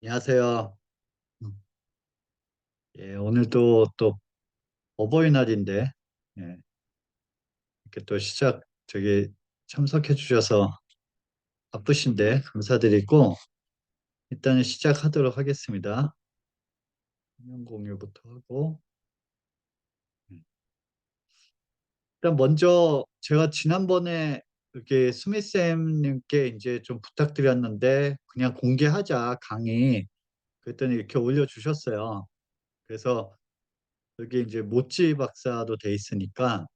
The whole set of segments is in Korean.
안녕하세요. 음, 예, 오늘도 또 어버이날인데, 예, 이렇게 또 참석해 주셔서 바쁘신데 감사드리고, 일단은 시작하도록 하겠습니다. 화면 공유부터 하고, 음. 일단 먼저 제가 지난번에 이렇게 수미쌤님께 이제 좀 부탁드렸는데, 그냥 공개하자, 강의. 그랬더니 이렇게 올려주셨어요. 그래서 여기 이제 모찌 박사도 돼 있으니까,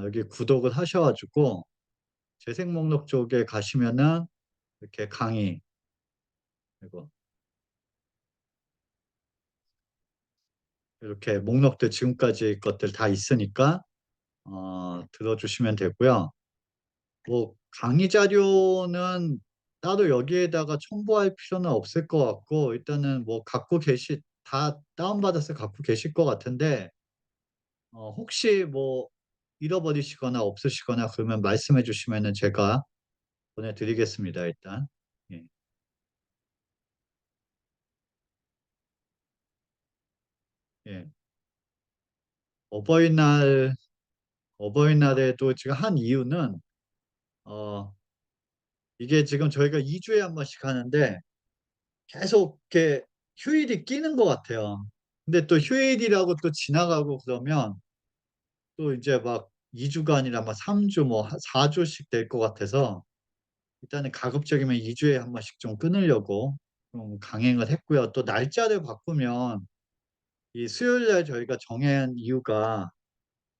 여기 구독을 하셔가지고, 재생 목록 쪽에 가시면은 이렇게 강의, 그리고 이렇게 목록들 지금까지 것들 다 있으니까 들어주시면 되고요. 뭐 강의 자료는 따로 여기에다가 첨부할 필요는 없을 것 같고, 일단은 뭐 다 다운받아서 갖고 계실 것 같은데, 혹시 뭐 잃어버리시거나 없으시거나 그러면 말씀해 주시면은 제가 보내드리겠습니다, 일단. 예. 예. 어버이날 어버이날에도 지금 한 이유는 어 이게 지금 저희가 2주에 한 번씩 하는데 계속 이렇게 휴일이 끼는 것 같아요. 근데 또 휴일이라고 또 지나가고 그러면 또 이제 막 2주가 아니라 막 3주 뭐 4주씩 될 것 같아서 일단은 가급적이면 2주에 한 번씩 좀 끊으려고 좀 강행을 했고요. 또 날짜를 바꾸면 이 수요일 날 저희가 정한 이유가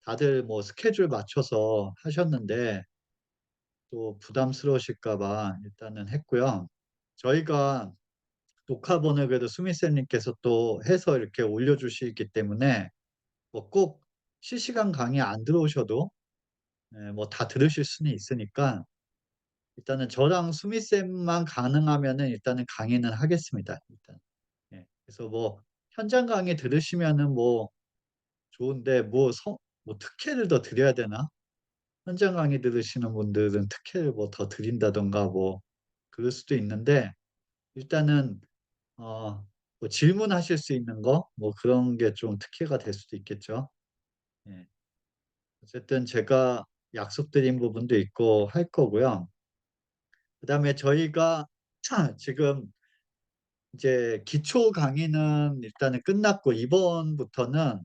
다들 뭐 스케줄 맞춰서 하셨는데 또 부담스러우실까 봐 일단은 했고요. 저희가 녹화본을 그래도 수미쌤님께서 또 해서 이렇게 올려주시기 때문에 뭐 꼭 실시간 강의 안 들어오셔도 뭐 다 들으실 수는 있으니까 일단은 저랑 수미쌤만 가능하면은 일단은 강의는 하겠습니다. 일단. 예. 그래서 뭐 현장 강의 들으시면은 뭐 좋은데 뭐 특혜를 더 드려야 되나? 현장 강의 들으시는 분들은 특혜를 뭐 더 드린다든가 뭐 그럴 수도 있는데 일단은 뭐 질문하실 수 있는 거 뭐 그런 게 좀 특혜가 될 수도 있겠죠. 예. 어쨌든 제가 약속드린 부분도 있고 할 거고요. 그다음에 저희가 지금 이제 기초 강의는 일단은 끝났고 이번부터는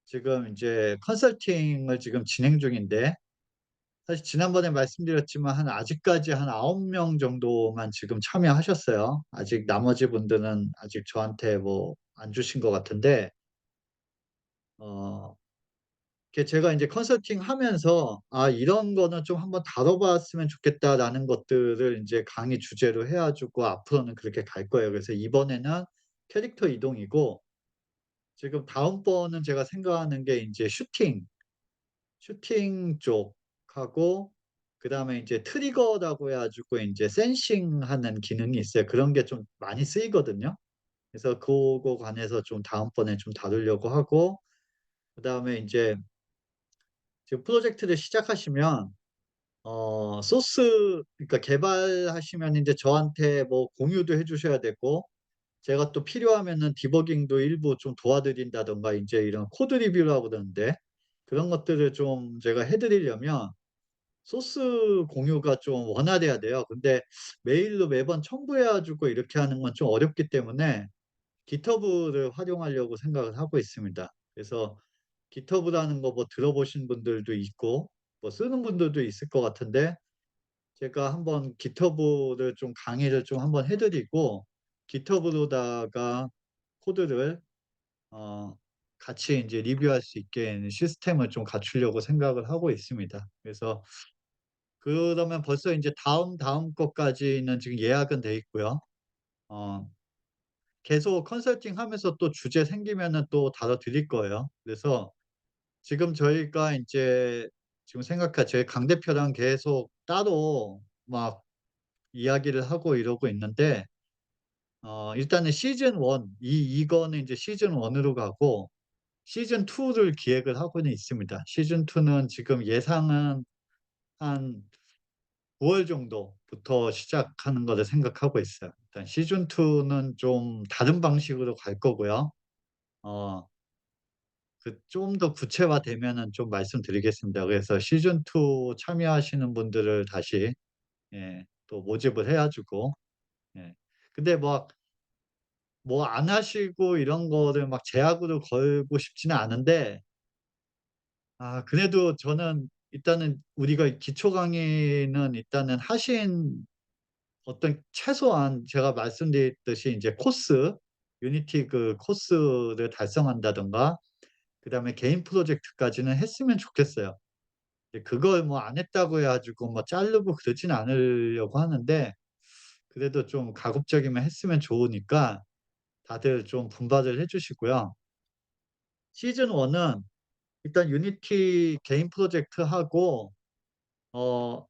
지금 이제 컨설팅을 지금 진행 중인데 사실 지난번에 말씀드렸지만 아직까지 한 9명 정도만 지금 참여하셨어요. 아직 나머지 분들은 아직 저한테 뭐 안 주신 것 같은데 어 이렇게 제가 이제 컨설팅 하면서 '아 이런 거는 좀 한번 다뤄 봤으면 좋겠다.'라는 것들을 이제 강의 주제로 해 가지고 앞으로는 그렇게 갈 거예요. 그래서 이번에는 캐릭터 이동이고 지금 다음번은 제가 생각하는 게 인제 슈팅 쪽하고 그다음에 인제 트리거라고 해 가지고 인제 센싱하는 기능이 있어요. 그런 게 좀 많이 쓰이거든요. 그래서 고거 관해서 좀 다음번에 좀 다루려고 하고 그다음에 인제 지금 프로젝트를 시작하시면 소스 그러니까 개발하시면 인제 저한테 뭐 공유도 해 주셔야 되고 제가 또 필요하면은 디버깅도 일부 좀 도와드린다든가 인제 이런 코드 리뷰라고 그러는데 그런 것들을 좀 제가 해 드리려면 소스 공유가 좀 원활해야 돼요. 근데 메일로 매번 첨부해 가지고 이렇게 하는 건 좀 어렵기 때문에 GitHub를 활용하려고 생각을 하고 있습니다. 그래서 GitHub라는 거 뭐 들어보신 분들도 있고 뭐 쓰는 분들도 있을 것 같은데 제가 한번 GitHub를 좀 강의를 좀 한번 해 드리고 GitHub로다가 코드를 어 같이 인제 리뷰할 수 있게 시스템을 좀 갖추려고 생각을 하고 있습니다. 그래서 그러면 벌써 인제 다음 것까지는 지금 예약은 돼 있고요. 어 계속 컨설팅하면서 또 주제 생기면은 또 다뤄 드릴 거예요. 그래서 지금 저희가 인제 지금 저희 강 대표랑 계속 따로 막 이야기를 하고 이러고 있는데 일단은 시즌 1 이거는 인제 시즌 1 으로 가고 시즌 2를 기획을 하고는 있습니다. 시즌 2는 지금 예상은 한 9월 정도부터 시작하는 거를 생각하고 있어요. 일단 시즌 2는 좀 다른 방식으로 갈 거고요. 어 좀 더 구체화되면은 좀 말씀드리겠습니다. 그래서 시즌 2 참여하시는 분들을 다시 또 모집을 해 가지고 예. 근데 뭐 안 하시고 이런 거를 막 제약으로 걸고 싶지는 않은데 그래도 저는 일단은 우리가 기초 강의는 일단은 하신 어떤 최소한 제가 말씀드렸듯이 인제 코스, 유니티 그 코스를 달성한다든가 그다음에 개인 프로젝트까지는 했으면 좋겠어요. 이제 그걸 뭐 안 했다고 해 가지고 뭐 자르고 그러진 않으려고 하는데 그래도 좀 가급적이면 했으면 좋으니까 다들 좀 분발을 해 주시고요. 시즌 1은 일단 유니티 개인 프로젝트하고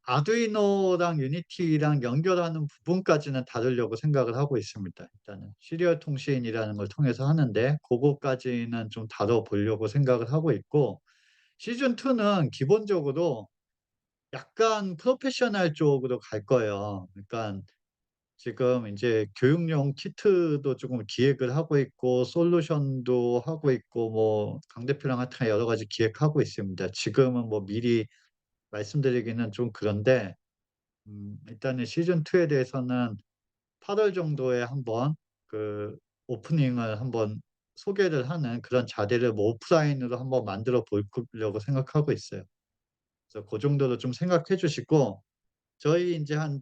아두이노랑 유니티랑 연결하는 부분까지는 다루려고 생각을 하고 있습니다. 일단은 시리얼 통신이라는 걸 통해서 하는데 고거까지는 좀 다뤄 보려고 생각을 하고 있고 시즌 2는 기본적으로 약간 프로페셔널 쪽으로 갈 거예요. 그러니깐 지금 인제 교육용 키트도 쪼금 기획을 하고 있고 솔루션도 하고 있고 뭐 강 대표랑 하여튼 여러 가지 기획하고 있습니다. 지금은 뭐 미리 말씀드리기는 좀 그런데 일단은 시즌 2에 대해서는 8월 정도에 한번 그 오프닝을 한번 소개를 하는 그런 자리를 뭐 오프라인으로 한번 만들어 보려고 생각하고 있어요. 그래서 고 정도로 좀 생각해 주시고 저희 인제 한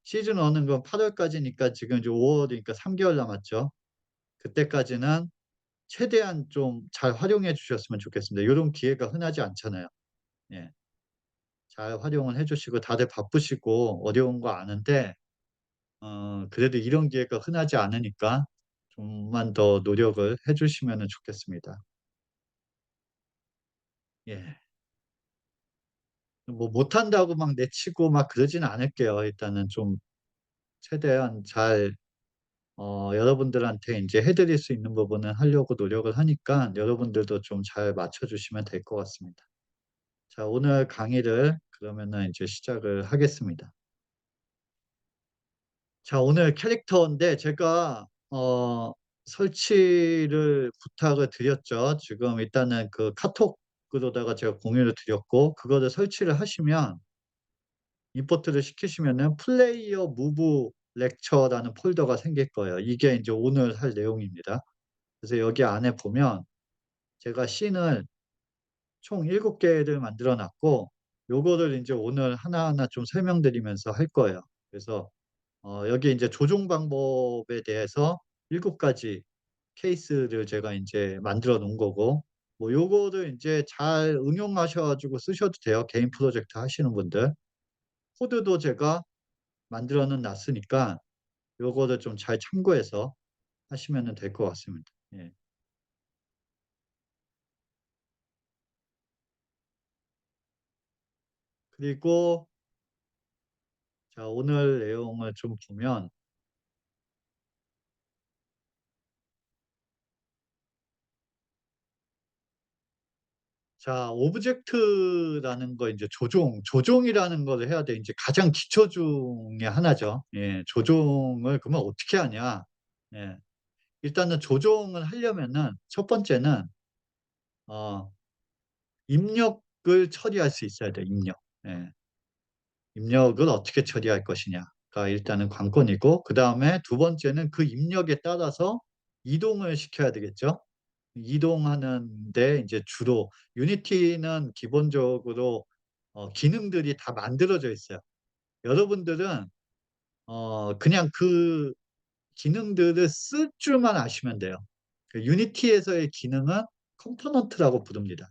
시즌 1은 그럼 8 월까지니까 지금 이제 5 월이니까 3 개월 남았죠. 그때까지는 최대한 좀 잘 활용해 주셨으면 좋겠습니다. 요런 기회가 흔하지 않잖아요. 예. 잘 활용을 해 주시고 다들 바쁘시고 어려운 거 아는데 그래도 이런 기회가 흔하지 않으니까 좀만 더 노력을 해 주시면은 좋겠습니다. 예. 뭐 못한다고 막 내치고 막 그러지는 않을게요. 일단은 좀 최대한 잘 여러분들한테 인제 해 드릴 수 있는 부분은 하려고 노력을 하니까 여러분들도 좀 잘 맞춰 주시면 될 것 같습니다. 자 오늘 강의를 그러면은 인제 시작을 하겠습니다. 자 오늘 캐릭터인데 제가 설치를 부탁을 드렸죠. 지금 일단은 그 카톡으로다가 제가 공유를 드렸고 그거를 설치를 하시면 임포트를 시키시면은 플레이어 무브 렉처라는 폴더가 생길 거예요. 이게 인제 오늘 할 내용입니다. 그래서 여기 안에 보면 제가 씬을 총 7 개를 만들어 놨고 요거를 인제 오늘 하나하나 좀 설명드리면서 할 거예요. 그래서 여기 인제 조종 방법에 대해서 7 가지 케이스를 제가 인제 만들어 놓은 거고 뭐 요거를 인제 잘 응용하셔 가지고 쓰셔도 돼요, 개인 프로젝트 하시는 분들. 코드도 제가 만들어는 놨으니까 요거를 좀 잘 참고해서 하시면은 될 것 같습니다. 예. 그리고 자 오늘 내용을 좀 보면 자 오브젝트라는 거 인제 조종이라는 거를 해야 돼 인제 가장 기초 중에 하나죠. 예. 조종을 그러면 어떻게 하냐. 예. 일단은 조종을 하려면은 첫 번째는 어 입력을 처리할 수 있어야 돼요, 입력. 예. 입력을 어떻게 처리할 것이냐가 일단은 관건이고 그다음에 두 번째는 그 입력에 따라서 이동을 시켜야 되겠죠. 이동하는 데 인제 주로 유니티는 기본적으로 기능들이 다 만들어져 있어요. 여러분들은 그냥 그 기능들을 쓸 줄만 아시면 돼요. 그 유니티에서의 기능은 컴포넌트라고 부릅니다.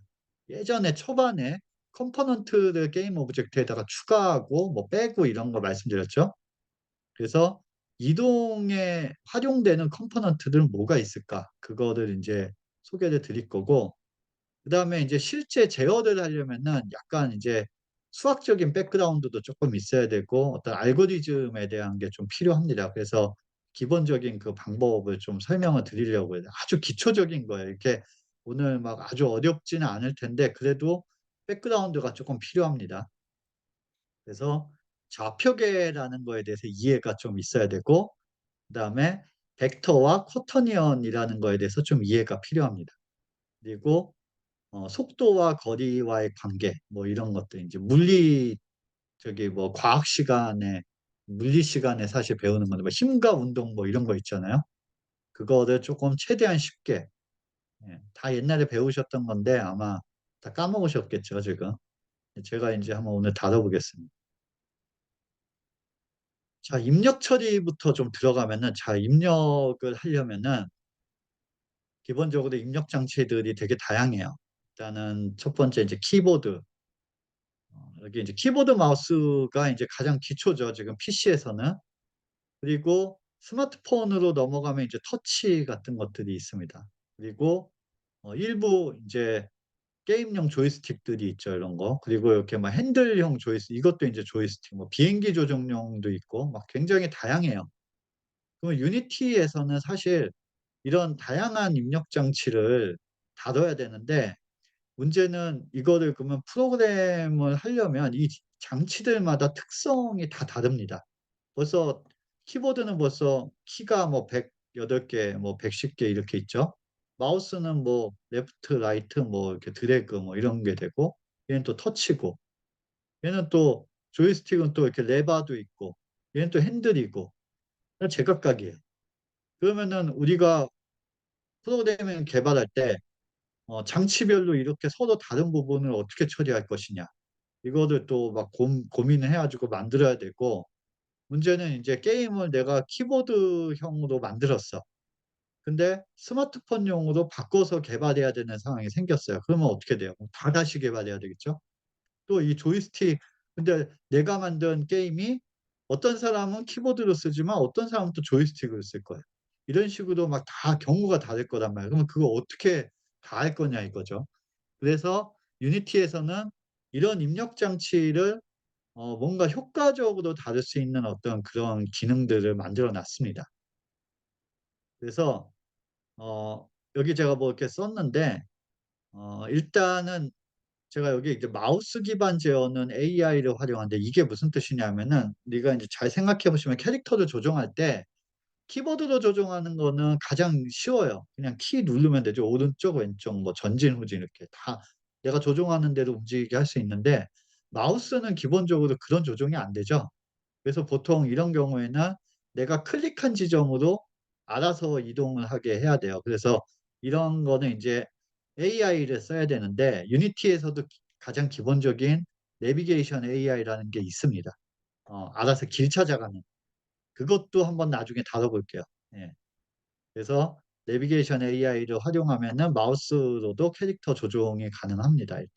예전에 초반에 컴포넌트를 게임 오브젝트에다가 추가하고 뭐 빼고 이런 거 말씀드렸죠. 그래서 이동에 활용되는 컴포넌트들은 뭐가 있을까? 그거를 인제 소개를 드릴 거고 그다음에 인제 실제 제어를 하려면은 약간 인제 수학적인 백그라운드도 쪼끔 있어야 되고 어떤 알고리즘에 대한 게 좀 필요합니다. 그래서 기본적인 그 방법을 좀 설명을 드리려고 해요. 아주 기초적인 거예요. 이렇게 오늘 막 아주 어렵지는 않을 텐데 그래도 백그라운드가 쪼끔 필요합니다. 그래서 좌표계라는 거에 대해서 이해가 좀 있어야 되고, 그다음에 벡터와 쿼터니언이라는 거에 대해서 좀 이해가 필요합니다. 그리고 속도와 거리와의 관계 뭐 이런 것들 인제 물리 저기 뭐 과학 시간에 물리 시간에 사실 배우는 건데 뭐 힘과 운동 뭐 이런 거 있잖아요. 그거를 쪼끔 최대한 쉽게, 다 옛날에 배우셨던 건데 아마 다 까먹으셨겠죠 지금. 제가 인제 한번 오늘 다뤄 보겠습니다. 자, 입력 처리부터 좀 들어가면은, 자 입력을 하려면은 기본적으로 입력 장치들이 되게 다양해요. 일단은 첫 번째 이제 키보드. 여기 이제 키보드 마우스가 인제 가장 기초죠 지금 PC에서는. 그리고 스마트폰으로 넘어가면 이제 터치 같은 것들이 있습니다. 그리고 일부 인제 게임용 조이스틱들이 있죠 이런 거. 그리고 이렇게 막 핸들형 조이스 이것도 인제 조이스틱 뭐 비행기 조종용도 있고 막 굉장히 다양해요. 그럼 유니티에서는 사실 이런 다양한 입력 장치를 다뤄야 되는데, 문제는 이거를 그러면 프로그램을 하려면 이 장치들마다 특성이 다 다릅니다. 벌써 키보드는 벌써 키가 뭐 108개 뭐 110개 이렇게 있죠. 마우스는 뭐 레프트, 라이트 뭐 이렇게 드래그 뭐 이런 게 되고, 얘는 또 터치고, 얘는 또 조이스틱은 또 이렇게 레버도 있고, 얘는 또 핸들이고, 제각각이에요. 그러면은 우리가 프로그래밍 개발할 때 장치별로 이렇게 서로 다른 부분을 어떻게 처리할 것이냐, 이거를 또 막 고민을 해 가지고 만들어야 되고, 문제는 인제 게임을 내가 키보드형으로 만들었어. 근데 스마트폰용으로 바꿔서 개발해야 되는 상황이 생겼어요. 그러면 어떻게 돼요? 그럼 다 다시 개발해야 되겠죠? 또 이 조이스틱, 근데 내가 만든 게임이 어떤 사람은 키보드로 쓰지만 어떤 사람은 또 조이스틱으로 쓸 거예요. 이런 식으로 막 다 경우가 다를 거란 말이에요. 그러면 그거 어떻게 다 할 거냐 이거죠. 그래서 유니티에서는 이런 입력 장치를 뭔가 효과적으로 다룰 수 있는 어떤 그런 기능들을 만들어 놨습니다. 그래서 여기 제가 뭐 이렇게 썼는데, 일단은 제가 여기 이제 마우스 기반 제어는 AI를 활용하는데, 이게 무슨 뜻이냐면은 우리가 인제 잘 생각해 보시면 캐릭터를 조종할 때 키보드로 조종하는 거는 가장 쉬워요. 그냥 키 누르면 되죠. 오른쪽 왼쪽 뭐 전진 후진 이렇게 다 내가 조종하는 대로 움직이게 할 수 있는데, 마우스는 기본적으로 그런 조종이 안 되죠. 그래서 보통 이런 경우에는 내가 클릭한 지점으로 알아서 이동을 하게 해야 돼요. 그래서 이런 거는 인제 AI를 써야 되는데, 유니티에서도 가장 기본적인 내비게이션 AI라는 게 있습니다. 알아서 길 찾아가는. 그것도 한번 나중에 다뤄 볼게요. 예. 그래서 내비게이션 AI를 활용하면은 마우스로도 캐릭터 조종이 가능합니다 일단.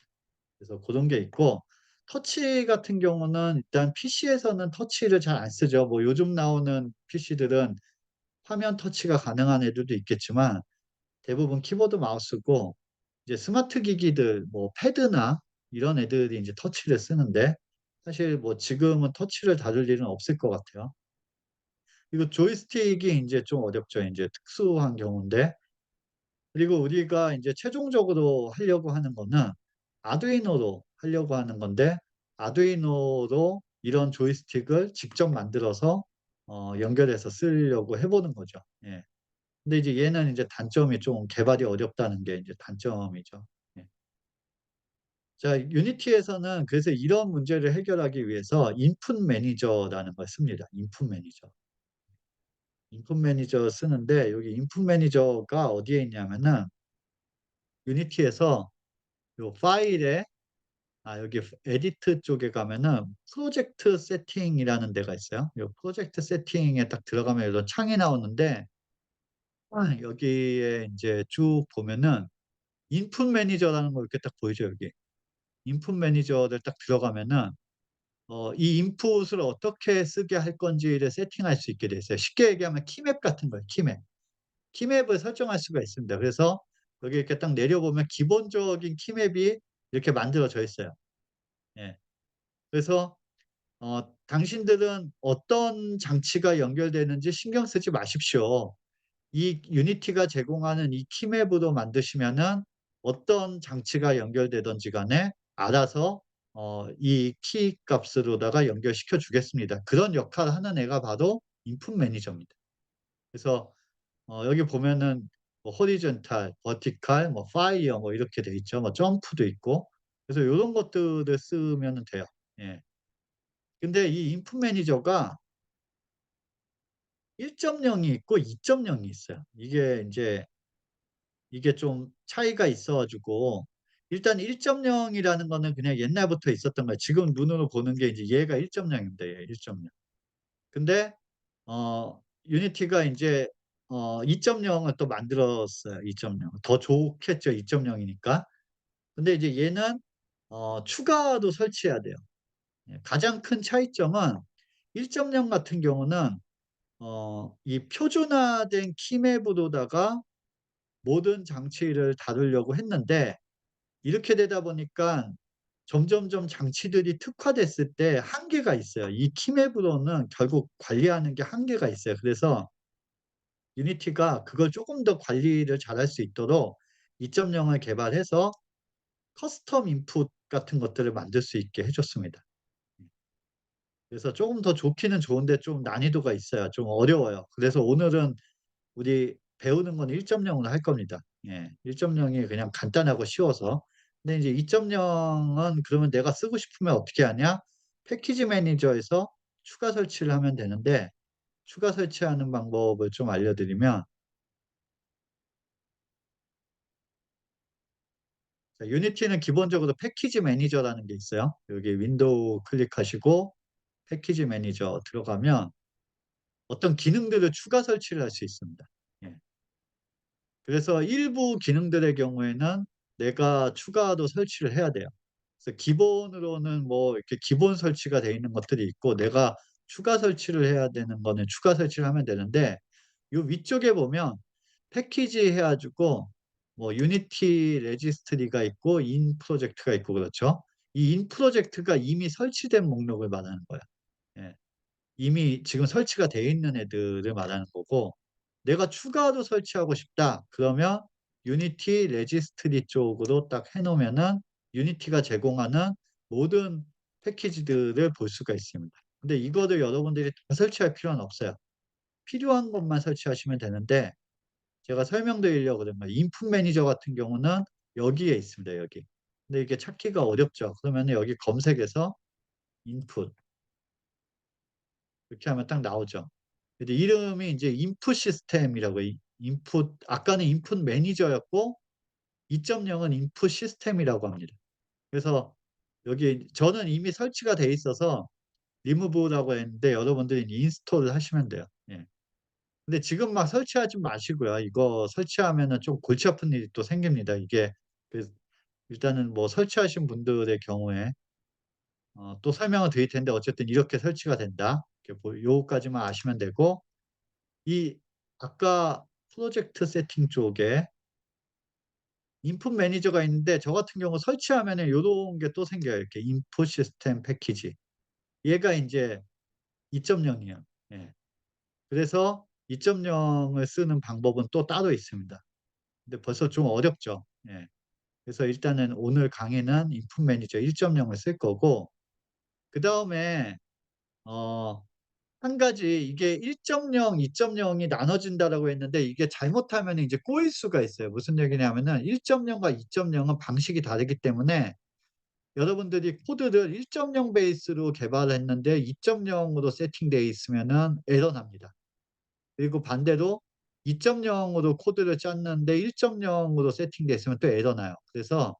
그래서 고런 게 있고, 터치 같은 경우는 일단 PC에서는 터치를 잘 안 쓰죠. 뭐 요즘 나오는 PC들은 화면 터치가 가능한 애들도 있겠지만 대부분 키보드 마우스고, 이제 스마트 기기들 뭐 패드나 이런 애들이 인제 터치를 쓰는데, 사실 뭐 지금은 터치를 다룰 일은 없을 것 같아요. 그리고 조이스틱이 인제 좀 어렵죠. 인제 특수한 경우인데, 그리고 우리가 인제 최종적으로 하려고 하는 거는 아두이노로 하려고 하는 건데, 아두이노로 이런 조이스틱을 직접 만들어서 연결해서 쓰려고 해 보는 거죠. 예. 근데 이제 얘는 인제 단점이 좀 개발이 어렵다는 게 인제 단점이죠. 예. 자, 유니티에서는 그래서 이런 문제를 해결하기 위해서 인풋 매니저라는 걸 씁니다. 인풋 매니저. 인풋 매니저 쓰는데, 여기 인풋 매니저가 어디에 있냐면은 유니티에서 요 파일에, 여기 에디트 쪽에 가면은 프로젝트 세팅이라는 데가 있어요. 요 프로젝트 세팅에 딱 들어가면 이런 창이 나오는데, 여기에 인제 쭉 보면은 인풋 매니저라는 거 이렇게 딱 보이죠 여기. 인풋 매니저를 딱 들어가면은 이 인풋을 어떻게 쓰게 할 건지를 세팅할 수 있게 돼 있어요. 쉽게 얘기하면 키맵 같은 거예요, 키맵. 키맵을 설정할 수가 있습니다. 그래서 여기 이렇게 딱 내려보면 기본적인 키맵이 이렇게 만들어져 있어요. 예. 그래서 당신들은 어떤 장치가 연결되는지 신경 쓰지 마십시오. 이 유니티가 제공하는 이 키맵으로 만드시면은 어떤 장치가 연결되든지 간에 알아서 이 키 값으로다가 연결시켜 주겠습니다. 그런 역할을 하는 애가 바로 인풋 매니저입니다. 그래서 여기 보면은 뭐 호리존탈, 버티칼, 뭐 파이어 뭐 이렇게 돼 있죠. 뭐 점프도 있고. 그래서 요런 것들을 쓰면은 돼요. 예. 근데 이 인풋 매니저가 1.0이 있고 2.0이 있어요. 이게 좀 차이가 있어 가지고 일단 1.0 이라는 거는 그냥 옛날부터 있었던 거예요. 지금 눈으로 보는 게 이제 얘가 1.0 입니다. 얘 1.0. 근데 유니티가 인제 2.0 을 또 만들었어요. 2.0. 더 좋겠죠, 2.0 이니까. 근데 이제 얘는 추가도 설치해야 돼요. 예. 가장 큰 차이점은 1.0 같은 경우는 이 표준화된 키맵으로다가 모든 장치를 다루려고 했는데 이렇게 되다 보니까 점점점 장치들이 특화됐을 때 한계가 있어요. 이 키맵으로는 결국 관리하는 게 한계가 있어요. 그래서 유니티가 그걸 쪼금 더 관리를 잘할 수 있도록 2.0을 개발해서 커스텀 인풋 같은 것들을 만들 수 있게 해 줬습니다. 그래서 쪼금 더 좋기는 좋은데 좀 난이도가 있어요. 좀 어려워요. 그래서 오늘은 우리 배우는 건 1.0 으로 할 겁니다. 예. 1.0이 그냥 간단하고 쉬워서. 근데 이제 2.0은 그러면 내가 쓰고 싶으면 어떻게 하냐? 패키지 매니저에서 추가 설치를 하면 되는데 추가 설치하는 방법을 좀 알려드리면 자 유니티는 기본적으로 패키지 매니저라는 게 있어요. 여기 윈도우 클릭하시고 패키지 매니저 들어가면 어떤 기능들을 추가 설치를 할 수 있습니다. 예. 그래서 일부 기능들의 경우에는 내가 추가로 설치를 해야 돼요. 그래서 기본으로는 뭐 이렇게 기본 설치가 돼 있는 것들이 있고 내가 추가 설치를 해야 되는 거는 추가 설치를 하면 되는데 요 위쪽에 보면 패키지 해 가지고 뭐 유니티 레지스트리가 있고 인 프로젝트가 있고 그렇죠. 이 인 프로젝트가 이미 설치된 목록을 말하는 거예요. 예. 이미 지금 설치가 돼 있는 애들을 말하는 거고 내가 추가로 설치하고 싶다 그러면 유니티 레지스트리 쪽으로 딱 해 놓으면은 유니티가 제공하는 모든 패키지들을 볼 수가 있습니다. 근데 이거를 여러분들이 다 설치할 필요는 없어요. 필요한 것만 설치하시면 되는데 제가 설명드리려고 그런 거예요. 인풋 매니저 같은 경우는 여기에 있습니다, 여기. 근데 이게 찾기가 어렵죠. 그러면은 여기 검색에서 인풋 이렇게 하면 딱 나오죠. 근데 이름이 인제 인풋 시스템이라고 이 인풋 아까는 인풋 매니저였고 2.0은 인풋 시스템이라고 합니다. 그래서 여기 저는 이미 설치가 돼 있어서 리무브라고 했는데 여러분들이 인스톨을 하시면 돼요. 예. 근데 지금 막 설치하지 마시고요. 이거 설치하면은 좀 골치 아픈 일이 또 생깁니다. 이게 그 일단은 뭐 설치하신 분들의 경우에 또 설명을 드릴 텐데 어쨌든 이렇게 설치가 된다. 이렇게 뭐 요거까지만 아시면 되고 이 아까 프로젝트 세팅 쪽에 인풋 매니저가 있는데 저 같은 경우 설치하면은 요런 게 또 생겨요. 이렇게 인풋 시스템 패키지. 얘가 인제 2.0 이에요. 예. 그래서 2.0을 쓰는 방법은 또 따로 있습니다. 근데 벌써 좀 어렵죠. 예. 그래서 일단은 오늘 강의는 인풋 매니저 1.0을 쓸 거고 그다음에 어 한 가지 이게 1.0, 2.0이 나눠진다라고 했는데 이게 잘못하면은 이제 꼬일 수가 있어요. 무슨 얘기냐면은 1.0과 2.0은 방식이 다르기 때문에 여러분들이 코드를 1.0 베이스로 개발을 했는데 2.0 으로 세팅되어 있으면은 에러 납니다. 그리고 반대로 2.0 으로 코드를 짰는데 1.0 으로 세팅되어 있으면 또 에러 나요. 그래서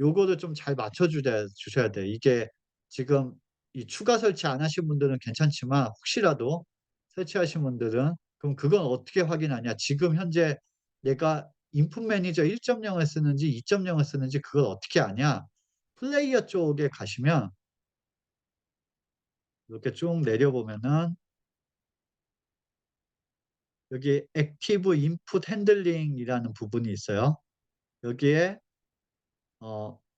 요거를 좀 잘 맞춰 주셔야 돼요. 이게 지금 이 추가 설치 안 하신 분들은 괜찮지만 혹시라도 설치하신 분들은 그럼 그건 어떻게 확인하냐. 지금 현재 내가 인풋 매니저 1.0을 쓰는지 2.0을 쓰는지 그걸 어떻게 아냐. 플레이어 쪽에 가시면 이렇게 쭉 내려보면은 여기 액티브 인풋 핸들링이라는 부분이 있어요. 여기에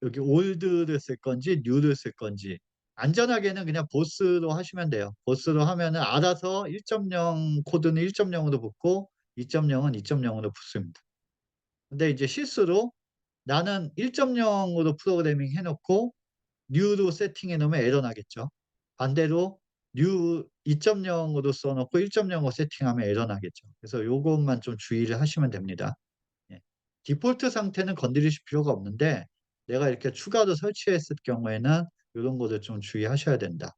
여기 올드를 쓸 건지 뉴를 쓸 건지 안전하게는 그냥 보스로 하시면 돼요. 보스로 하면은 알아서 1.0 코드는 1.0 으로 붙고 2.0은 2.0 으로 붙습니다. 근데 이제 실수로 나는 1.0 으로 프로그래밍 해 놓고 new로 세팅해 놓으면 에러 나겠죠. 반대로 new 2.0으로 써 놓고 1.0으로 세팅하면 에러 나겠죠. 그래서 요것만 좀 주의를 하시면 됩니다. 예. 디폴트 상태는 건드리실 필요가 없는데 내가 이렇게 추가로 설치했을 경우에는 요런 거를 좀 주의하셔야 된다.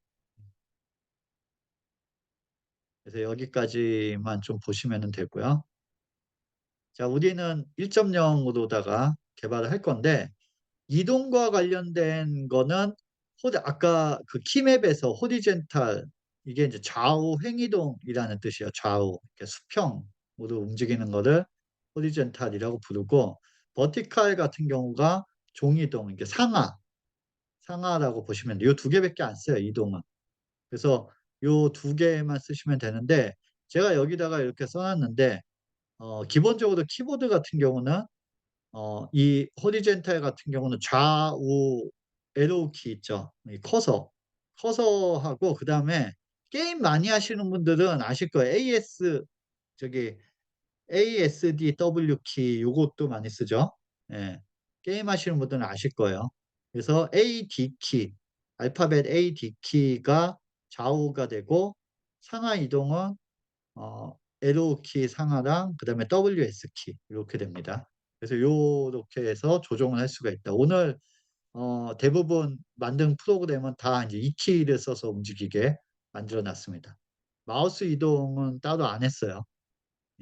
그래서 여기까지만 좀 보시면은 되고요. 자, 우리는 1.0 으로다가 개발을 할 건데 이동과 관련된 거는 아까 그 키맵에서 호리젠탈, 이게 인제 좌우 횡이동이라는 뜻이에요. 좌우 이렇게 수평으로 움직이는 거를 호리젠탈이라고 부르고, 버티칼 같은 경우가 종이동, 이게 상하라고 보시면 돼요. 요 두 개밖에 안 써요, 이동은. 그래서 요 두 개만 쓰시면 되는데 제가 여기다가 이렇게 써 놨는데 기본적으로 키보드 같은 경우는 이 호리젠탈 같은 경우는 좌우 에로우 키 있죠. 이 커서하고 그다음에 게임 많이 하시는 분들은 아실 거예요. 저기 ASDW 키 요것도 많이 쓰죠. 예. 게임 하시는 분들은 아실 거예요. 그래서 AD 키, 알파벳 AD 키가 좌우가 되고 상하 이동은 어 에로 키 상하랑 그다음에 WS 키 이렇게 됩니다. 그래서 요렇게 해서 조정을 할 수가 있다. 오늘 대부분 만든 프로그램은 다 인제 이 키를 써서 움직이게 만들어 놨습니다. 마우스 이동은 따로 안 했어요.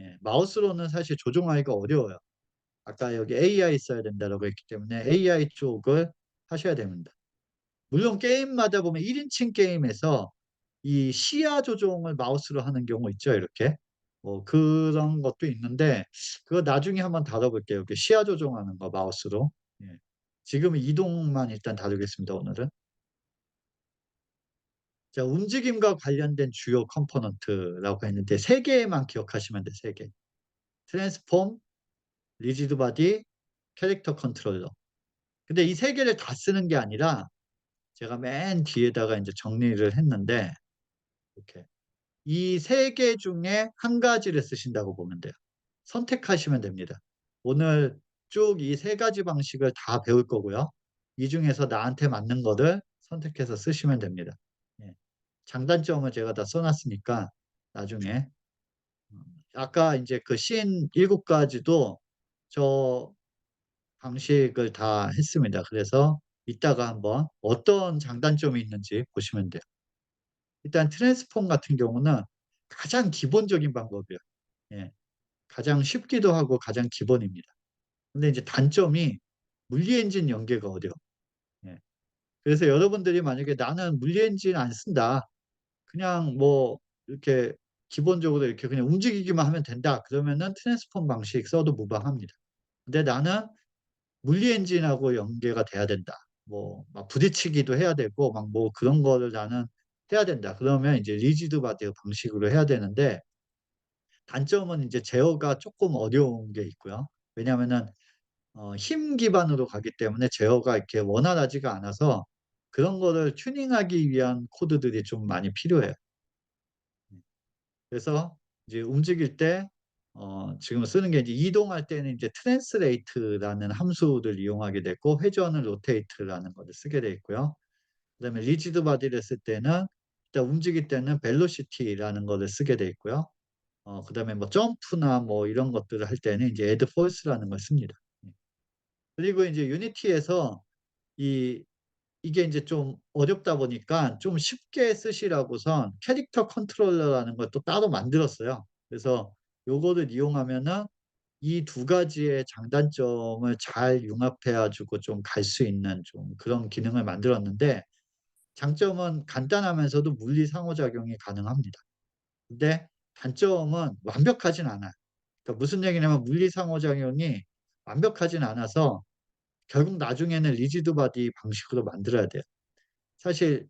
예. 마우스로는 사실 조종하기가 어려워요. 아까 여기 AI 써야 된다라고 했기 때문에 AI 쪽을 하셔야 됩니다. 물론 게임마다 보면 1 인칭 게임에서 이 시야 조정을 마우스로 하는 경우 있죠, 이렇게. 그런 것도 있는데 그거 나중에 한번 다뤄 볼게요. 그 시야 조정하는 거 마우스로. 예. 지금은 이동만 일단 다루겠습니다, 오늘은. 자, 움직임과 관련된 주요 컴포넌트라고 했는데 3 개만 기억하시면 돼요, 3 개. 트랜스폼, 리지드 바디, 캐릭터 컨트롤러. 근데 이 3 개를 다 쓰는 게 아니라 제가 맨 뒤에다가 인제 정리를 했는데 이렇게 이 3개 중에 한 가지를 쓰신다고 보면 돼요. 선택하시면 됩니다. 오늘 쭉 이 3 가지 방식을 다 배울 거고요. 이 중에서 나한테 맞는 거를 선택해서 쓰시면 됩니다. 예. 장단점을 제가 다 써 놨으니까 나중에 아까 인제 그 씬 7 가지도 저 방식을 다 했습니다. 그래서 이따가 한번 어떤 장단점이 있는지 보시면 돼요. 일단 트랜스폼 같은 경우는 가장 기본적인 방법이에요. 예. 가장 쉽기도 하고 가장 기본입니다. 근데 이제 단점이 물리 엔진 연계가 어려워. 예. 그래서 여러분들이 만약에 '나는 물리 엔진 안 쓴다. 그냥 뭐 이렇게 기본적으로 이렇게 그냥 움직이기만 하면 된다.' 그러면은 트랜스폼 방식 써도 무방합니다. 근데 '나는 물리 엔진하고 연계가 돼야 된다. 뭐 막 부딪히기도 해야 되고 막 뭐 그런 거를 나는 해야 된다.' 그러면 이제 리지드 바디 방식으로 해야 되는데 단점은 인제 제어가 쪼끔 어려운 게 있고요. 왜냐하면은 힘 기반으로 가기 때문에 제어가 이렇게 원활하지가 않아서 그런 거를 튜닝하기 위한 코드들이 좀 많이 필요해요. 그래서 이제 움직일 때 지금 쓰는 게 이제 이동할 때는 이제 트랜스레이트라는 함수를 이용하게 됐고 회전은 로테이트라는 거를 쓰게 돼 있고요. 그다음에 리지드 바디를 쓸 때는 일단 움직일 때는 벨로시티라는 거를 쓰게 돼 있고요. 그다음에 뭐 점프나 뭐 이런 것들을 할 때는 이제 애드 포스라는 걸 씁니다. 예. 그리고 인제 유니티에서 이 이게 인제 좀 어렵다 보니까 좀 쉽게 쓰시라고선 캐릭터 컨트롤러라는 걸 또 따로 만들었어요. 그래서 요거를 이용하면은 이 두 가지의 장단점을 잘 융합해 가지고 좀 갈 수 있는 좀 그런 기능을 만들었는데 장점은 간단하면서도 물리 상호작용이 가능합니다. 근데 단점은 완벽하진 않아요. 그러니까 무슨 얘기냐면 물리 상호작용이 완벽하진 않아서 결국 나중에는 리지드 바디 방식으로 만들어야 돼요. 사실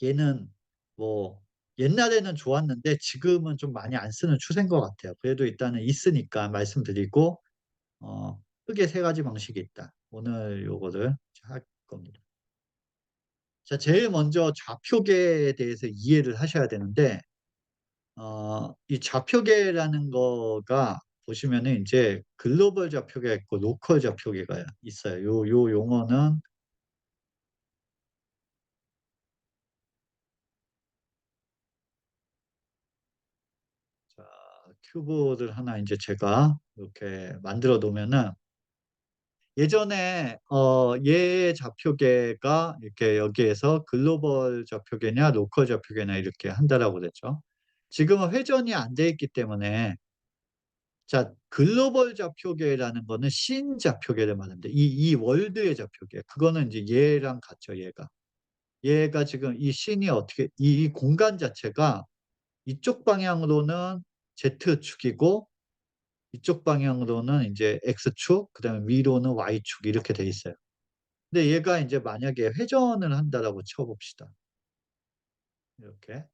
얘는 뭐 옛날에는 좋았는데 지금은 좀 많이 안 쓰는 추세인 것 같아요. 그래도 일단은 있으니까 말씀드리고 크게 3 가지 방식이 있다. 오늘 요거를 할 겁니다. 자, 제일 먼저 좌표계에 대해서 이해를 하셔야 되는데 이 좌표계라는 거가 보시면은 인제 글로벌 좌표계가 있고 로컬 좌표계가 있어요. 요 용어는 큐브를 하나 이제 제가 이렇게 만들어 놓으면은 예전에 얘의 좌표계가 이렇게 여기에서 글로벌 좌표계냐 로컬 좌표계냐 이렇게 한다라고 그랬죠. 지금은 회전이 안 돼 있기 때문에 자 글로벌 좌표계라는 거는 씬 좌표계를 말하는데 이 월드의 좌표계 그거는 이제 얘랑 같죠 얘가. 얘가 지금 이 씬이 어떻게 이 공간 자체가 이쪽 방향으로는 Z축이고 이쪽 방향으로는 인제 X축 그다음에 위로는 Y축 이렇게 돼 있어요. 근데 얘가 인제 만약에 회전을 한다라고 쳐 봅시다. 이렇게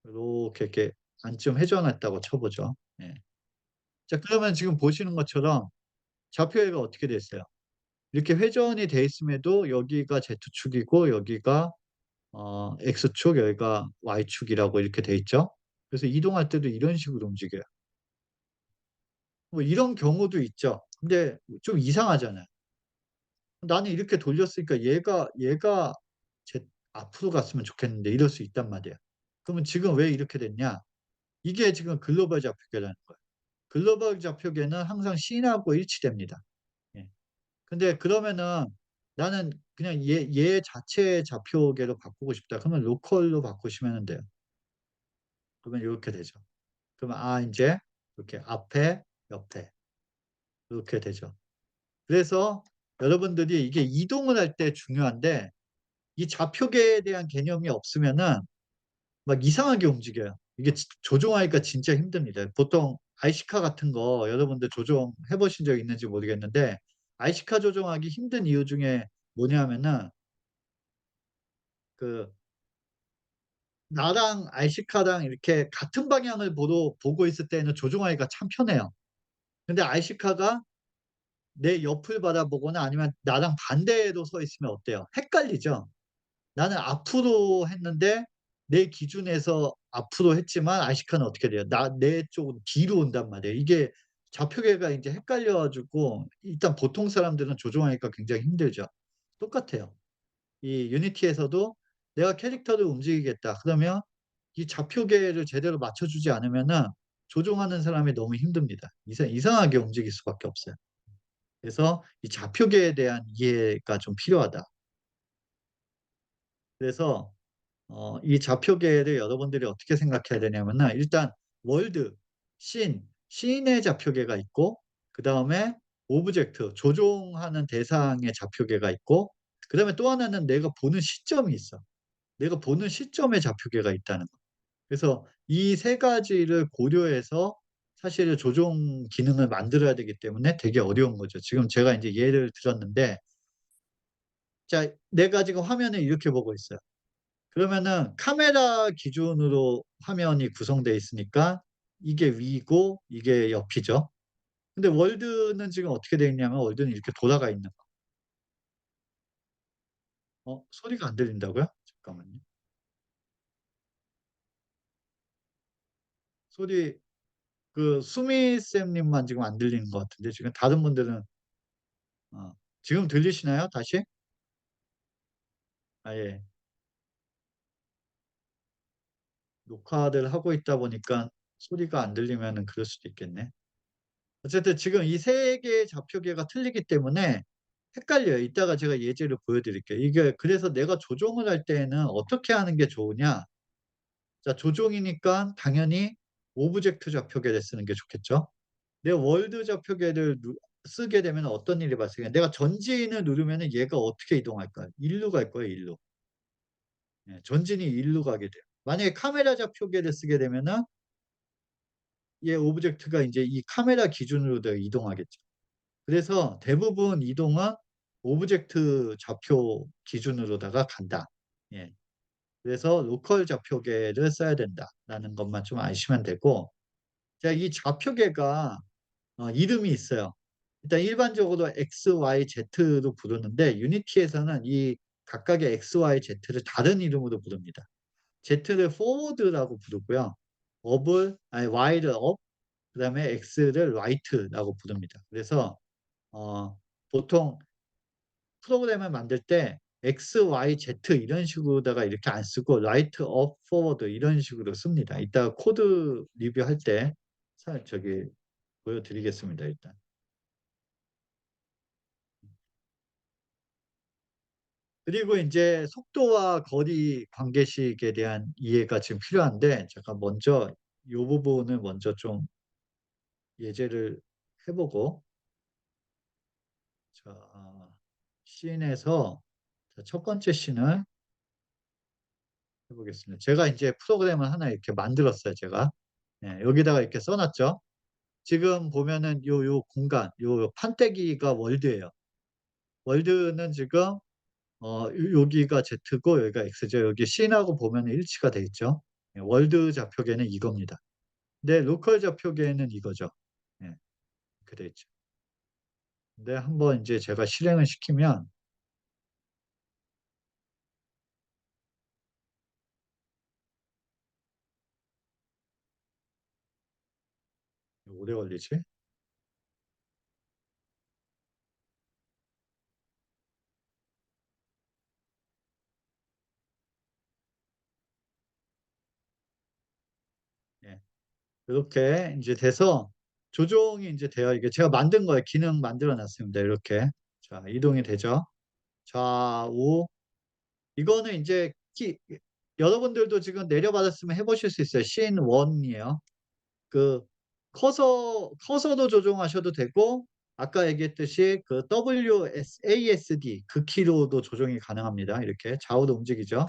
요렇게 이렇게 반쯤 회전했다고 쳐 보죠. 예. 자 그러면 지금 보시는 것처럼 좌표계가 어떻게 됐어요? 이렇게 회전이 돼 있음에도 여기가 Z축이고 여기가 X축 여기가 Y축이라고 이렇게 돼 있죠. 그래서 이동할 때도 이런 식으로 움직여요. 뭐 이런 경우도 있죠. 근데 좀 이상하잖아요. 나는 이렇게 돌렸으니까 얘가 제 앞으로 갔으면 좋겠는데 이럴 수 있단 말이에요. 그러면 지금 왜 이렇게 됐냐? 이게 지금 글로벌 좌표계라는 거예요. 글로벌 좌표계는 항상 씬하고 일치됩니다. 예. 근데 그러면은 나는 그냥 얘 자체의 좌표계로 바꾸고 싶다. 그러면 로컬로 바꾸시면은 돼요. 그러면 요렇게 되죠. 그러면 인제 이렇게 앞에, 옆에 요렇게 되죠. 그래서 여러분들이 이게 이동을 할 때 중요한데 이 좌표계에 대한 개념이 없으면은 막 이상하게 움직여요. 이게 조종하기가 진짜 힘듭니다. 보통 IC카 같은 거 여러분들 조종해 보신 적 있는지 모르겠는데 IC카 조종하기 힘든 이유 중에 뭐냐면은 그 나랑 IC카랑 이렇게 같은 방향을 보고 있을 때는 조종하기가 참 편해요. 근데 IC카가 내 옆을 바라보거나 아니면 나랑 반대로 서 있으면 어때요? 헷갈리죠? 나는 앞으로 했는데 내 기준에서 앞으로 했지만 아시카는 어떻게 돼요? 내 쪽으로 뒤로 온단 말이에요. 이게 좌표계가 인제 헷갈려 가지고 일단 보통 사람들은 조종하기가 굉장히 힘들죠. 똑같아요. 이 유니티에서도 내가 캐릭터를 움직이겠다 그러면 이 좌표계를 제대로 맞춰 주지 않으면은 조종하는 사람이 너무 힘듭니다. 이상하게 움직일 수밖에 없어요. 그래서 이 좌표계에 대한 이해가 좀 필요하다. 그래서 이 좌표계를 여러분들이 어떻게 생각해야 되냐면은 일단 월드, 씬의 좌표계가 있고 그다음에 오브젝트, 조종하는 대상의 좌표계가 있고 그다음에 또 하나는 내가 보는 시점이 있어. 내가 보는 시점의 좌표계가 있다는 거. 그래서 이 세 가지를 고려해서 사실은 조종 기능을 만들어야 되기 때문에 되게 어려운 거죠. 지금 제가 인제 예를 들었는데 자 내가 지금 화면을 이렇게 보고 있어요. 그러면은 카메라 기준으로 화면이 구성되어 있으니까 이게 위고 이게 옆이죠. 근데 월드는 지금 어떻게 되어 있냐면 월드는 이렇게 돌아가 있는 거. 소리가 안 들린다고요? 잠깐만요. 소리 수미 쌤님만 지금 안 들리는 것 같은데 지금 다른 분들은 어 지금 들리시나요 다시? 예. 녹화를 하고 있다 보니까 소리가 안 들리면은 그럴 수도 있겠네. 어쨌든 지금 이 세 개의 좌표계가 틀리기 때문에 헷갈려요. 이따가 제가 예제를 보여 드릴게요. 이게 그래서 내가 조종을 할 때에는 어떻게 하는 게 좋으냐. 자 조종이니까 당연히 오브젝트 좌표계를 쓰는 게 좋겠죠. 내 월드 좌표계를 쓰게 되면 어떤 일이 발생해요. 내가 전진을 누르면은 얘가 어떻게 이동할까요? 일로 갈 거예요, 일로. 예 전진이 일로 가게 돼요. 만약에 카메라 좌표계를 쓰게 되면은 얘 오브젝트가 인제 이 카메라 기준으로 이동하겠죠. 그래서 대부분 이동은 오브젝트 좌표 기준으로다가 간다. 예. 그래서 로컬 좌표계를 써야 된다라는 것만 좀 아시면 되고 자 이 좌표계가 이름이 있어요. 일단 일반적으로 X, Y, Z로 부르는데 유니티에서는 이 각각의 X, Y, Z를 다른 이름으로 부릅니다. Z를 forward라고 부르고요. Y를 up 그다음에 X를 right라고 부릅니다. 그래서 어 보통 프로그램을 만들 때 X, Y, Z 이런 식으로다가 이렇게 안 쓰고 right up forward 이런 식으로 씁니다. 이따가 코드 리뷰할 때 저기 보여드리겠습니다, 일단. 그리고 이제 속도와 거리 관계식에 대한 이해가 지금 필요한데, 잠깐 먼저 이 부분을 먼저 좀 예제를 해보고, 자, 씬에서 첫 번째 씬을 해보겠습니다. 제가 이제 프로그램을 하나 이렇게 만들었어요, 제가. 예, 여기다가 이렇게 써놨죠. 지금 보면은 요 공간, 요 판때기가 월드예요. 월드는 지금 여기가 Z고 여기가 X죠. 여기 씬하고 보면 일치가 돼 있죠. 예, 월드 좌표계는 이겁니다. 근데 로컬 좌표계는 이거죠. 예, 이렇게 돼 있죠. 근데 한번 이제 제가 실행을 시키면 오래 걸리지? 예, 이렇게 이제 돼서 조종이 이제 돼요. 이게 제가 만든 거예요. 기능 만들어 놨습니다. 이렇게. 자, 이동이 되죠. 좌우. 이거는 이제 여러분들도 지금 내려받았으면 해보실 수 있어요. 씬 1이에요. 그 커서도 조종하셔도 되고, 아까 얘기했듯이 그 WASD 그 키로도 조종이 가능합니다. 이렇게 좌우도 움직이죠.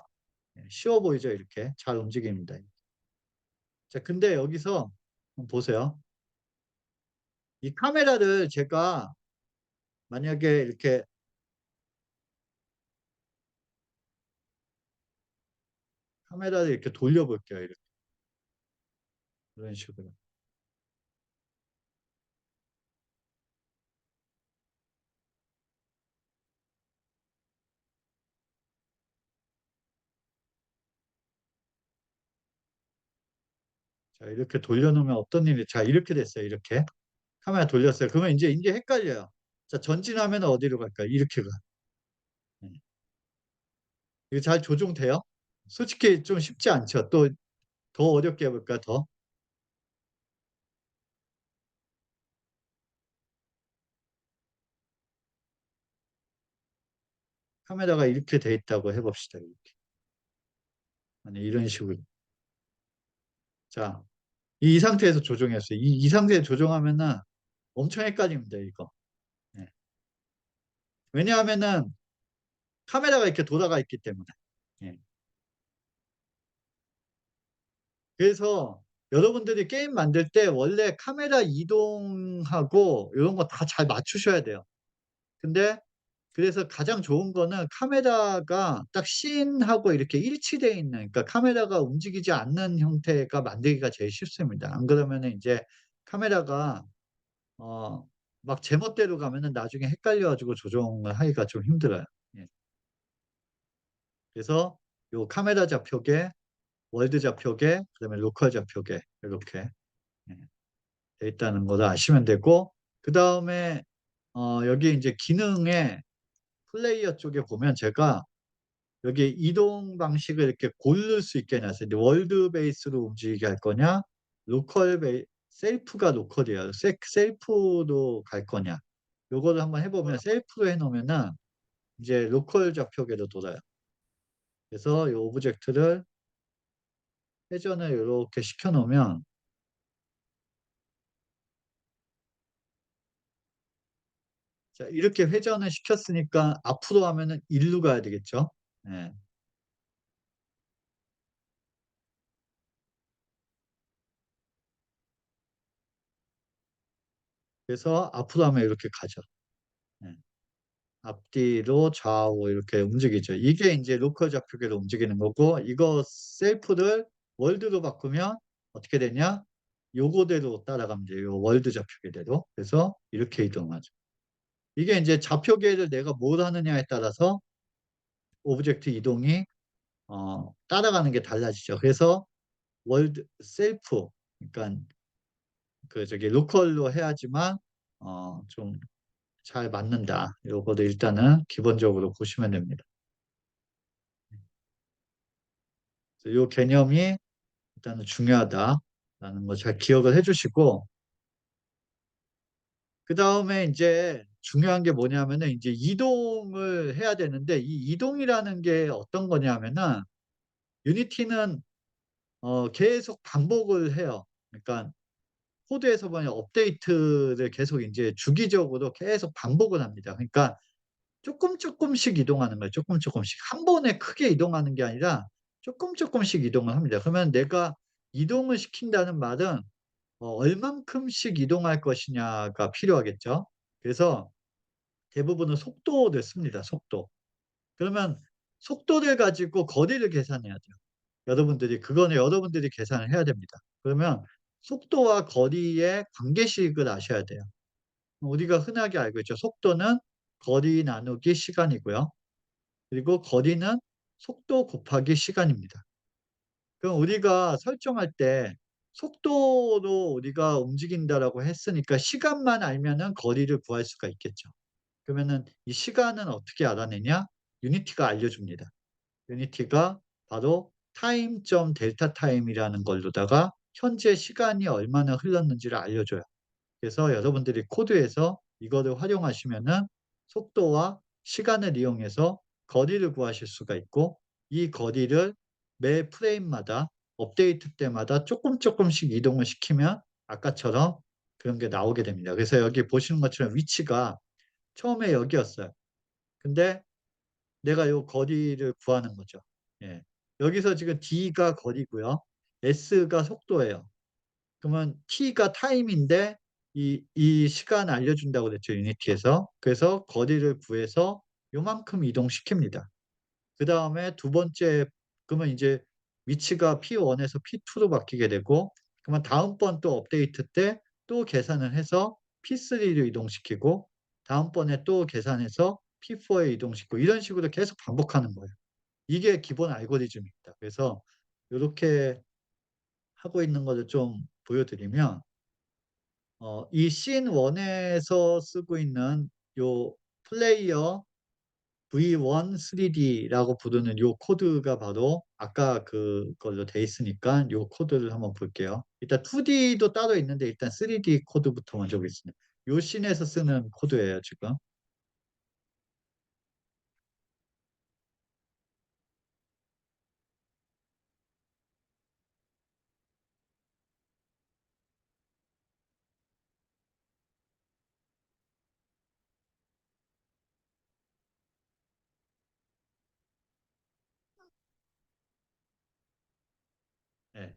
예, 쉬워 보이죠? 이렇게 잘 움직입니다. 자, 근데 여기서 한번 보세요. 이 카메라를 제가 만약에 이렇게 카메라를 이렇게 돌려볼게요. 이렇게 이런 식으로. 자, 이렇게 돌려놓으면 어떤 일이, 자, 이렇게 됐어요. 이렇게. 카메라 돌렸어요. 그러면 이제 헷갈려요. 자, 전진하면 어디로 갈까요? 이렇게 가. 네. 이거 잘 조종돼요? 솔직히 좀 쉽지 않죠. 또 더 어렵게 해볼까, 더? 카메라가 이렇게 돼 있다고 해봅시다. 이렇게. 아니, 이런 식으로. 자, 이 상태에서 조종했어요. 이 상태에 조종하면은 엄청 헷갈립니다, 이거. 네. 왜냐하면은 카메라가 이렇게 돌아가 있기 때문에. 예. 그래서 여러분들이 게임 만들 때 원래 카메라 이동하고 이런 거 다 잘 맞추셔야 돼요. 근데 그래서 가장 좋은 거는 카메라가 딱 씬하고 이렇게 일치되어 있는, 그러니까 카메라가 움직이지 않는 형태가 만들기가 제일 쉽습니다. 안 그러면은 이제 카메라가 어, 막 제멋대로 가면은 나중에 헷갈려 가지고 조정을 하기가 좀 힘들어요. 예. 그래서 요 카메라 좌표계, 월드 좌표계, 그다음에 로컬 좌표계 이렇게 예, 돼 있다는 거를 아시면 되고, 그다음에 여기 이제 기능에 플레이어 쪽에 보면 제가 여기 이동 방식을 이렇게 고를 수 있게 해놨어요. 이제 월드 베이스로 움직이게 할 거냐, 셀프가 로컬이에요. 셀프도 갈 거냐. 요거를 한번 해보면 셀프로 해놓으면은 이제 로컬 좌표계로 돌아요. 그래서 이 오브젝트를 회전을 이렇게 시켜놓으면, 자, 이렇게 회전을 시켰으니까 앞으로 하면은 일로 가야 되겠죠. 예. 그래서 앞으로 하면 이렇게 가죠. 예. 앞뒤로 좌우 이렇게 움직이죠. 이게 이제 로컬 좌표계로 움직이는 거고, 이거 셀프를 월드로 바꾸면 어떻게 되냐? 요거대로 따라가면 돼요. 요 월드 좌표계대로. 그래서 이렇게 이동하죠. 이게 이제 좌표계를 내가 뭘 하느냐에 따라서 오브젝트 이동이 따라가는 게 달라지죠. 그래서 월드 셀프, 그러니까 그 저기 로컬로 해야지만 좀 잘 맞는다. 요거도 일단은 기본적으로 보시면 됩니다. 요 개념이 일단은 중요하다라는 거 잘 기억을 해 주시고, 그다음에 인제 중요한 게 뭐냐면은 인제 이동을 해야 되는데, 이 이동이라는 게 어떤 거냐면은 유니티는 계속 반복을 해요. 그러니까 코드에서 보면 업데이트를 계속 인제 주기적으로 계속 반복을 합니다. 그러니까 쪼끔씩 이동하는 거예요, 쪼끔씩. 한 번에 크게 이동하는 게 아니라 쪼끔씩 이동을 합니다. 그러면 내가 이동을 시킨다는 말은 얼만큼씩 이동할 것이냐가 필요하겠죠. 그래서 대부분은 속도를 씁니다, 속도. 그러면 속도를 가지고 거리를 계산해야 돼요. 그거는 여러분들이 계산을 해야 됩니다. 그러면 속도와 거리의 관계식을 아셔야 돼요. 우리가 흔하게 알고 있죠. 속도는 거리 나누기 시간이고요. 그리고 거리는 속도 곱하기 시간입니다. 그럼 우리가 설정할 때 속도로 우리가 움직인다라고 했으니까 시간만 알면은 거리를 구할 수가 있겠죠. 그러면은 이 시간은 어떻게 알아내냐? 유니티가 알려줍니다. 유니티가 바로 타임.델타 타임이라는 걸로다가 현재 시간이 얼마나 흘렀는지를 알려줘요. 그래서 여러분들이 코드에서 이거를 활용하시면은 속도와 시간을 이용해서 거리를 구하실 수가 있고, 이 거리를 매 프레임마다 업데이트 때마다 쪼끔씩 이동을 시키면 아까처럼 그런 게 나오게 됩니다. 그래서 여기 보시는 것처럼 위치가 처음에 여기였어요. 근데 내가 요 거리를 구하는 거죠. 예. 여기서 지금 D가 거리고요. S가 속도예요. 그러면 T가 타임인데 이 시간 알려준다고 그랬죠, 유니티에서. 그래서 거리를 구해서 요만큼 이동시킵니다. 그다음에 두 번째, 그러면 인제 위치가 P1에서 P2로 바뀌게 되고, 그러면 다음번 또 업데이트 때 또 계산을 해서 P3로 이동시키고, 다음번에 또 계산해서 P4에 이동시키고, 이런 식으로 계속 반복하는 거예요. 이게 기본 알고리즘입니다. 그래서 요렇게 하고 있는 거를 좀 보여 드리면, 이 씬 1 에서 쓰고 있는 요 플레이어 V1 3D라고 부르는 요 코드가 바로 아까 그걸로 돼 있으니까 요 코드를 한번 볼게요. 일단 2D도 따로 있는데 일단 3D 코드부터 먼저 보겠습니다. 요 씬에서 쓰는 코드예요, 지금. 예.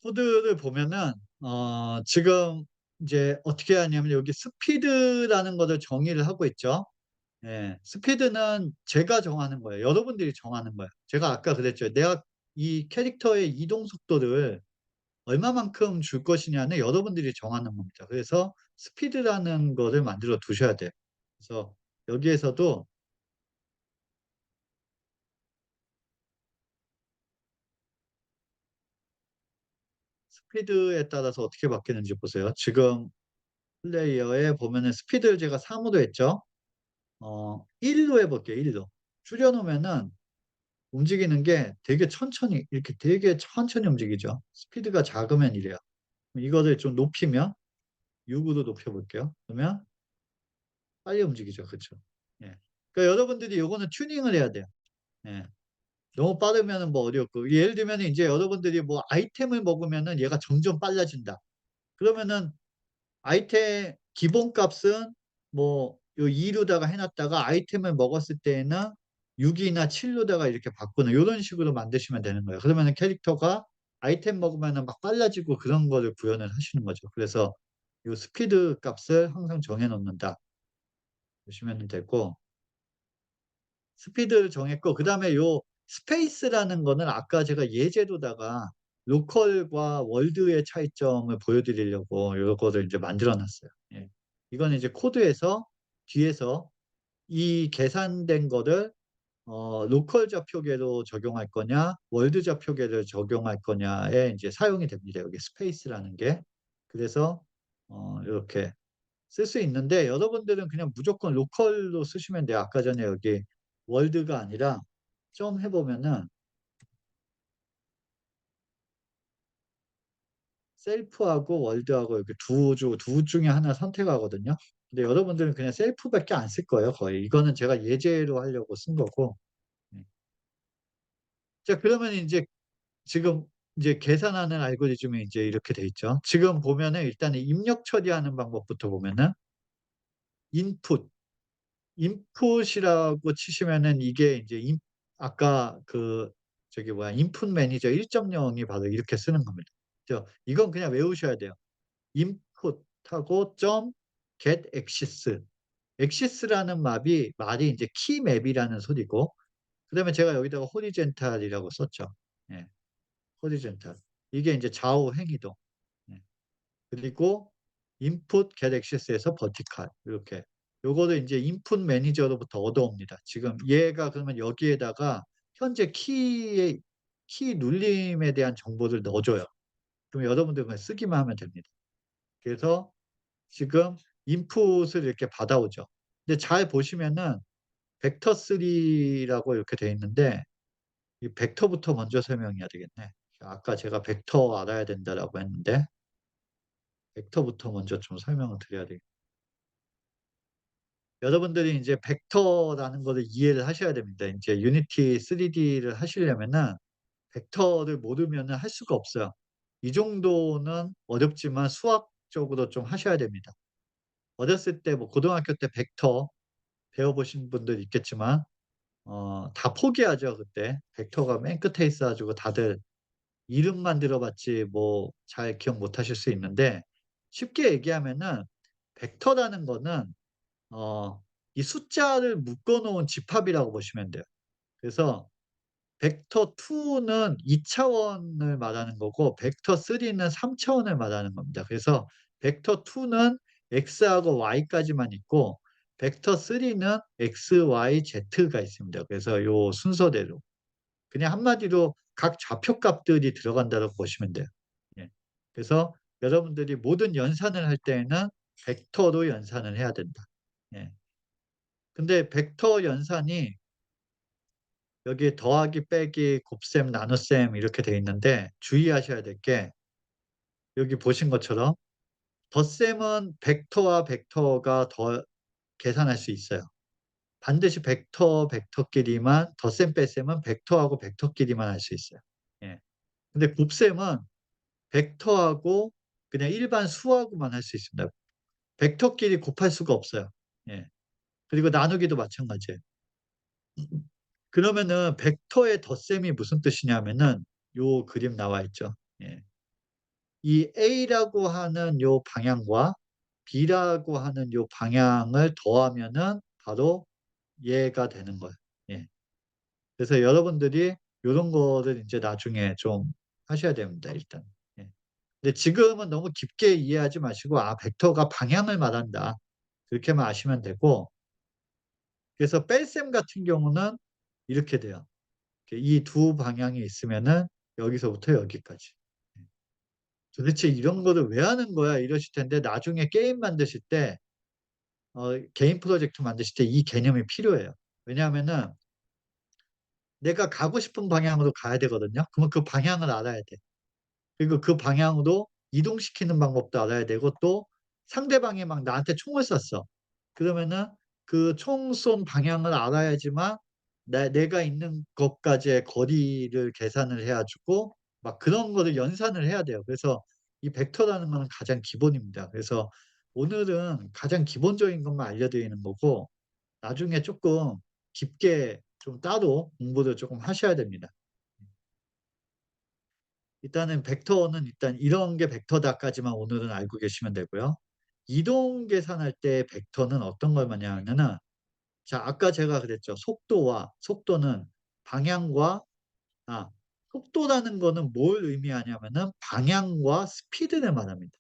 코드를 보면은 지금 이제 어떻게 하냐면 여기 스피드라는 거를 정의를 하고 있죠. 예. 스피드는 제가 정하는 거예요. 여러분들이 정하는 거예요. 제가 아까 그랬죠. 내가 이 캐릭터의 이동 속도를 얼마만큼 줄 것이냐는 여러분들이 정하는 겁니다. 그래서 스피드라는 거를 만들어 두셔야 돼요. 그래서 여기에서도 스피드에 따라서 어떻게 바뀌는지 보세요. 지금 플레이어에 보면은 스피드를 제가 3 으로 했죠. 1 로 해 볼게요, 1 로. 줄여 놓으면은 움직이는 게 되게 천천히, 이렇게 되게 천천히 움직이죠. 스피드가 작으면 이래요. 이거를 좀 높이면 6 으로 높여 볼게요. 그러면 빨리 움직이죠. 그쵸. 예. 그러니까 여러분들이 요거는 튜닝을 해야 돼요. 예. 너무 빠르면은 뭐 어렵고, 예를 들면은 인제 여러분들이 뭐 아이템을 먹으면은 얘가 점점 빨라진다. 그러면은 아이템 기본값은 뭐 요 2 로다가 해 놨다가 아이템을 먹었을 때에는 6 이나 7 로다가 이렇게 바꾸는 요런 식으로 만드시면 되는 거예요. 그러면은 캐릭터가 아이템 먹으면은 막 빨라지고 그런 거를 구현을 하시는 거죠. 그래서 요 스피드 값을 항상 정해 놓는다 보시면은 되고, 스피드를 정했고, 그다음에 요 스페이스라는 거는 아까 제가 예제로다가 로컬과 월드의 차이점을 보여 드리려고 요거를 인제 만들어 놨어요. 예. 이거는 이제 코드에서 뒤에서 이 계산된 거를 로컬 좌표계로 적용할 거냐 월드 좌표계를 적용할 거냐에 인제 사용이 됩니다, 여기 스페이스라는 게. 그래서 요렇게 쓸 수 있는데, 여러분들은 그냥 무조건 로컬로 쓰시면 돼요. 아까 전에 여기 월드가 아니라 좀 해 보면은 셀프하고 월드하고 이렇게 두 중에 하나 선택하거든요. 근데 여러분들은 그냥 셀프밖에 안 쓸 거예요 거의. 이거는 제가 예제로 하려고 쓴 거고. 네. 자 그러면 인제 지금 이제 계산하는 알고리즘이 이제 이렇게 돼 있죠. 지금 보면은 일단은 입력 처리하는 방법부터 보면은 인풋, 인풋이라고 치시면은 이게 인제 아까 그 저기 뭐야 인풋 매니저 1.0이 바로 이렇게 쓰는 겁니다. 이건 그냥 외우셔야 돼요. 인풋하고 점 get access. access라는 말이 인제 key map이라는 소리고 그다음에 제가 여기다가 horizontal이라고 썼죠. 예. horizontal. 이게 인제 좌우 행이동. 예. 그리고 input get access에서 vertical 요렇게. 요거를 인제 인풋 매니저로부터 얻어옵니다. 지금 얘가 그러면 여기에다가 현재 키 눌림에 대한 정보를 넣어 줘요. 그럼 여러분들 그냥 쓰기만 하면 됩니다. 그래서 지금 인풋을 이렇게 받아오죠. 근데 잘 보시면은 벡터 3라고 이렇게 돼 있는데 이 벡터부터 먼저 설명해야 되겠네. 아까 제가 "벡터 알아야 된다."라고 했는데 벡터부터 먼저 좀 설명을 드려야 되겠 여러분들이 인제 벡터라는 거를 이해를 하셔야 됩니다. 인제 유니티 3D를 하시려면은 벡터를 모르면은 할 수가 없어요. 이 정도는 어렵지만 수학적으로 좀 하셔야 됩니다. 어렸을 때 뭐 고등학교 때 벡터 배워 보신 분들 있겠지만 다 포기하죠 그때. 벡터가 맨 끝에 있어 가지고 다들 이름만 들어봤지 뭐 잘 기억 못 하실 수 있는데 쉽게 얘기하면은 벡터라는 거는 어 이 숫자를 묶어 놓은 집합이라고 보시면 돼요. 그래서 벡터 2는 2 차원을 말하는 거고 벡터 3는 3 차원을 말하는 겁니다. 그래서 벡터 2는 x하고 y까지만 있고 벡터 3는 x, y, z가 있습니다. 그래서 요 순서대로. 그냥 한마디로 각 좌표값들이 들어간다고 보시면 돼요. 예. 그래서 여러분들이 모든 연산을 할 때에는 벡터로 연산을 해야 된다. 예. 근데 벡터 연산이 여기에 더하기, 빼기, 곱셈, 나눗셈 이렇게 돼 있는데 주의하셔야 될 게 여기 보신 것처럼 덧셈은 벡터와 벡터가 더 계산할 수 있어요. 반드시 벡터끼리만 덧셈 뺄셈은 벡터하고 벡터끼리만 할 수 있어요. 예. 근데 곱셈은 벡터하고 그냥 일반 수하고만 할 수 있습니다. 벡터끼리 곱할 수가 없어요. 예. 그리고 나누기도 마찬가지예요. 그러면은 벡터의 덧셈이 무슨 뜻이냐면은 요 그림 나와 있죠. 예. 이 A라고 하는 요 방향과 B라고 하는 요 방향을 더하면은 바로 얘가 되는 거예요. 예. 그래서 여러분들이 요런 거를 인제 나중에 좀 하셔야 됩니다 일단. 예. 근데 지금은 너무 깊게 이해하지 마시고 '아 벡터가 방향을 말한다.' 그렇게만 아시면 되고 그래서 뺄셈 같은 경우는 이렇게 돼요. 이 두 방향이 있으면은 여기서부터 여기까지. 예. '도대체 이런 거를 왜 하는 거야?' 이러실 텐데 나중에 게임 만드실 때 개인 프로젝트 만드실 때 이 개념이 필요해요. 왜냐하면은 내가 가고 싶은 방향으로 가야 되거든요. 그러면 그 방향을 알아야 돼. 그리고 그 방향으로 이동시키는 방법도 알아야 되고 또 상대방이 막 나한테 총을 쐈어. 그러면은 그 총 쏜 방향을 알아야지만 내가 있는 것까지의 거리를 계산을 해 가지고 막 그런 거를 연산을 해야 돼요. 그래서 이 벡터라는 거는 가장 기본입니다. 그래서 오늘은 가장 기본적인 것만 알려 드리는 거고 나중에 쪼끔 깊게 좀 따로 공부를 쪼끔 하셔야 됩니다. 일단은 벡터는 일단 '이런 게 벡터다.'까지만 오늘은 알고 계시면 되고요. 이동 계산할 때 벡터는 어떤 걸 말하냐면은 자 아까 제가 그랬죠. 속도는 방향과 아 속도라는 거는 뭘 의미하냐면은 방향과 스피드를 말합니다.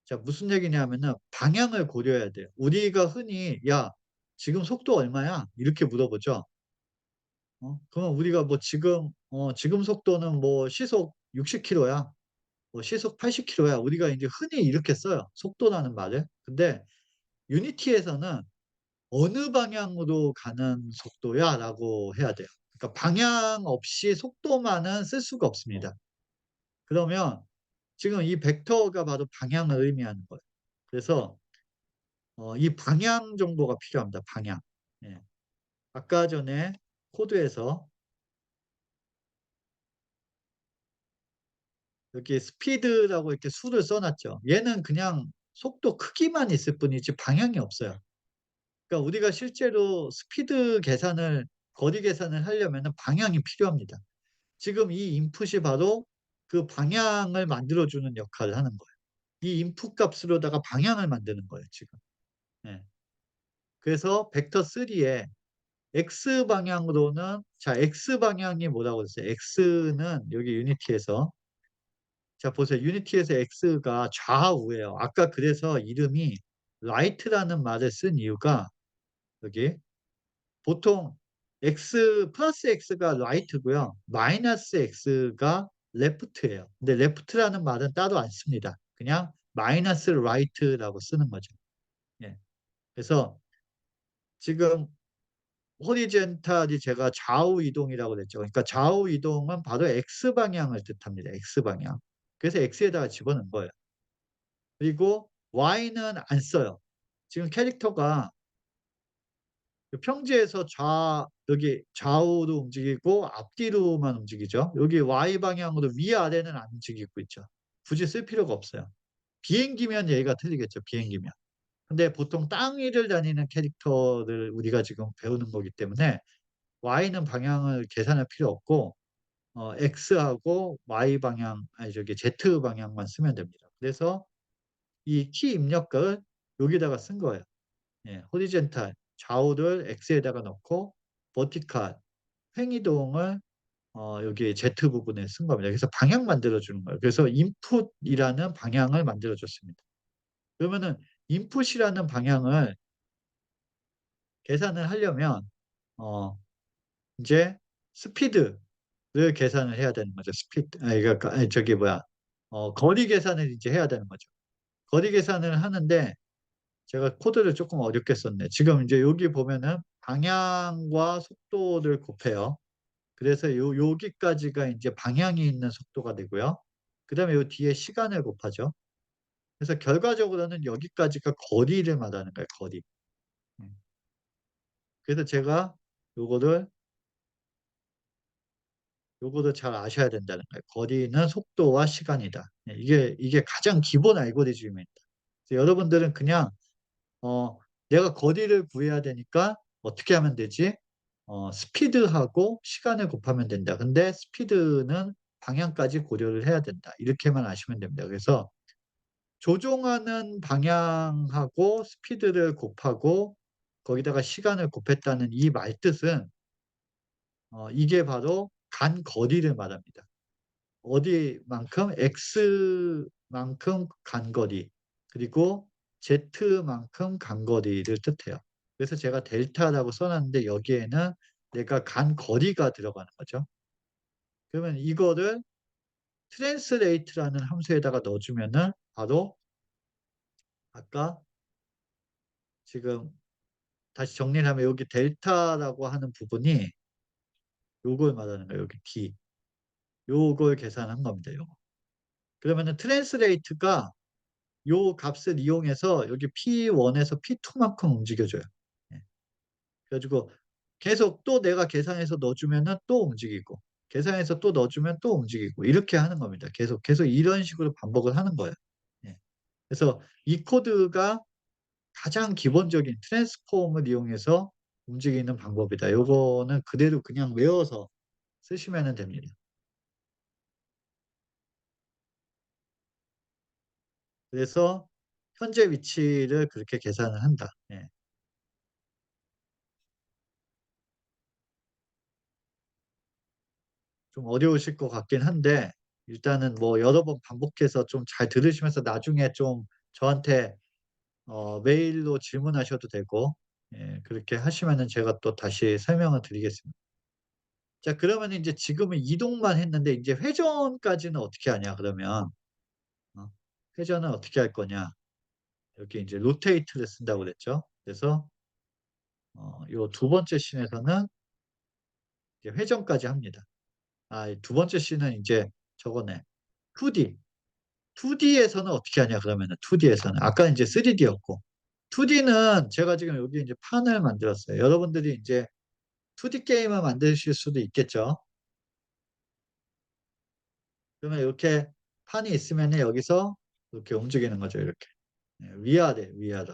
자 무슨 얘기냐면은 방향을 고려해야 돼요. 우리가 흔히 "야 지금 속도 얼마야?" 이렇게 물어보죠. 그럼 우리가 뭐 지금 속도는 뭐 시속 60 킬로야. 뭐 시속 80 킬로야. 우리가 인제 흔히 이렇게 써요, 속도라는 말을. 근데 유니티에서는 "어느 방향으로 가는 속도야."라고 해야 돼요. 그러니까 방향 없이 속도만은 쓸 수가 없습니다. 그러면 지금 이 벡터가 바로 방향을 의미하는 거예요. 그래서 이 방향 정보가 필요합니다, 방향. 예. 아까 전에 코드에서 여기 스피드라고 이렇게 수를 써 놨죠. 얘는 그냥 속도 크기만 있을 뿐이지 방향이 없어요. 그러니까 우리가 실제로 스피드 계산을 거리 계산을 하려면은 방향이 필요합니다. 지금 이 인풋이 바로 그 방향을 만들어 주는 역할을 하는 거예요. 이 인풋 값으로다가 방향을 만드는 거예요, 지금. 예. 그래서 벡터 3에 x 방향으로는 자 x 방향이 뭐라고 그랬어요? x는 여기 유니티에서 자 보세요. 유니티에서 x가 좌우예요. 아까 그래서 이름이 right라는 말을 쓴 이유가 여기 보통 x 플러스 x가 right고요. 마이너스 x가 left예요. 근데 left라는 말은 따로 안 씁니다. 그냥 마이너스 right라고 쓰는 거죠. 예. 그래서 지금 호리젠탈이 제가 좌우 이동이라고 그랬죠. 그러니까 좌우 이동은 바로 x 방향을 뜻합니다. x 방향. 그래서 x에다가 집어넣은 거예요. 그리고 y는 안 써요. 지금 캐릭터가 그 평지에서 여기 좌우로 움직이고 앞뒤로만 움직이죠. 여기 y 방향으로 위아래는 안 움직이고 있죠. 굳이 쓸 필요가 없어요. 비행기면 얘기가 틀리겠죠. 비행기면. 근데 보통 땅 위를 다니는 캐릭터를 우리가 지금 배우는 거기 때문에 y는 방향을 계산할 필요 없고 x하고 y 방향 아니 저기 z 방향만 쓰면 됩니다. 그래서 이 키 입력을 여기다가 쓴 거예요. 예, 호리젠탈 좌우를 x에다가 넣고 버티칼 횡이동을 여기 z 부분에 쓴 겁니다. 그래서 방향 만들어 주는 거예요. 그래서 인풋이라는 방향을 만들어 줬습니다. 그러면은 인풋이라는 방향을 계산을 하려면 어 인제 스피드를 계산을 해야 되는 거죠. 스피드 그러니까 아니 저기 뭐야 거리 계산을 이제 해야 되는 거죠. 거리 계산을 하는데 제가 코드를 쪼끔 어렵게 썼네. 지금 인제 여기 보면은 방향과 속도를 곱해요. 그래서 여기까지가 인제 방향이 있는 속도가 되고요. 그다음에 요 뒤에 시간을 곱하죠. 그래서 결과적으로는 여기까지가 거리를 말하는 거예요, 거리. 음. 그래서 제가 요거를 요거를 잘 아셔야 된다는 거예요. 거리는 속도와 시간이다. 예 이게 가장 기본 알고리즘입니다. 그래서 여러분들은 그냥 어 '내가 거리를 구해야 되니까 어떻게 하면 되지? 스피드하고 시간을 곱하면 된다. 근데 스피드는 방향까지 고려를 해야 된다.' 이렇게만 아시면 됩니다. 그래서 조종하는 방향하고 스피드를 곱하고 거기다가 시간을 곱했다는 이 말뜻은 이게 바로 간 거리를 말합니다. 어디만큼 x만큼 간 거리 그리고 z만큼 간 거리를 뜻해요. 그래서 제가 델타라고 써 놨는데 여기에는 내가 간 거리가 들어가는 거죠. 그러면 이거를 translate라는 함수에다가 넣어 주면은 바로 아까 지금 다시 정리를 하면 여기 델타라고 하는 부분이 요걸 말하는 거예요. 여기 D. 요걸 계산한 겁니다, 요거. 그러면은 translate가 요 값을 이용해서 여기 P1에서 P2 만큼 움직여 줘요. 예. 그래 가지고 계속 또 내가 계산해서 넣어 주면은 또 움직이고 계산해서 또 넣어 주면 또 움직이고 이렇게 하는 겁니다. 계속 이런 식으로 반복을 하는 거예요. 예. 그래서 이 코드가 가장 기본적인 트랜스폼을 이용해서 움직이는 방법이다. 요거는 그대로 그냥 외워서 쓰시면은 됩니다. 그래서 현재 위치를 그렇게 계산을 한다. 예. 좀 어려우실 것 같긴 한데 일단은 뭐 여러 번 반복해서 좀 잘 들으시면서 나중에 좀 저한테 메일로 질문하셔도 되고 예 그렇게 하시면은 제가 또 다시 설명을 드리겠습니다. 자 그러면은 인제 지금은 이동만 했는데 인제 회전까지는 어떻게 하냐 그러면. 어 회전은 어떻게 할 거냐. 여기 인제 로테이트를 쓴다고 그랬죠. 그래서 요 두 번째 씬에서는 이제 회전까지 합니다. 두 번째 씬은 인제 저거네. 2D. 2D에서는 어떻게 하냐 그러면은 2D에서는 아까 이제 3D였고 2D는 제가 지금 여기 이제 판을 만들었어요. 여러분들이 이제 2D 게임을 만드실 수도 있겠죠. 그러면 이렇게 판이 있으면은 여기서 이렇게 움직이는 거죠. 이렇게 위아래 위아래.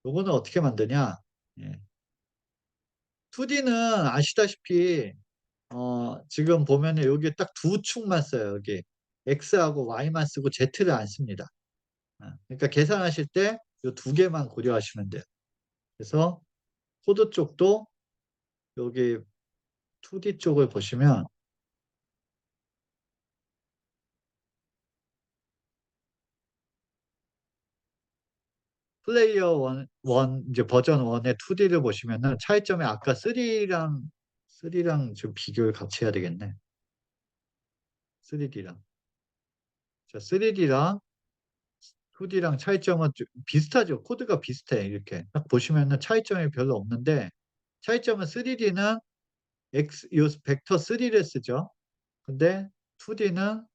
요거는 어떻게 만드냐? 예. 2D는 아시다시피 지금 보면은 여기 딱 두 축만 써요. 여기 X하고 Y만 쓰고 Z를 안 씁니다. 그러니까 계산하실 때 요 두 개만 고려하시면 돼요. 그래서 코드 쪽도 여기 2D 쪽을 보시면 플레이어 1 이제 버전 1의 2D를 보시면은 차이점이 아까 3랑 좀 비교를 같이 해야 되겠네. 3D랑. 자, 3D랑 2D랑 차이점은 좀 비슷하죠. 코드가 비슷해. 이렇게 딱 보시면은 차이점이 별로 없는데 차이점은 3D는 X 요 벡터 3를 쓰죠. 근데 2D는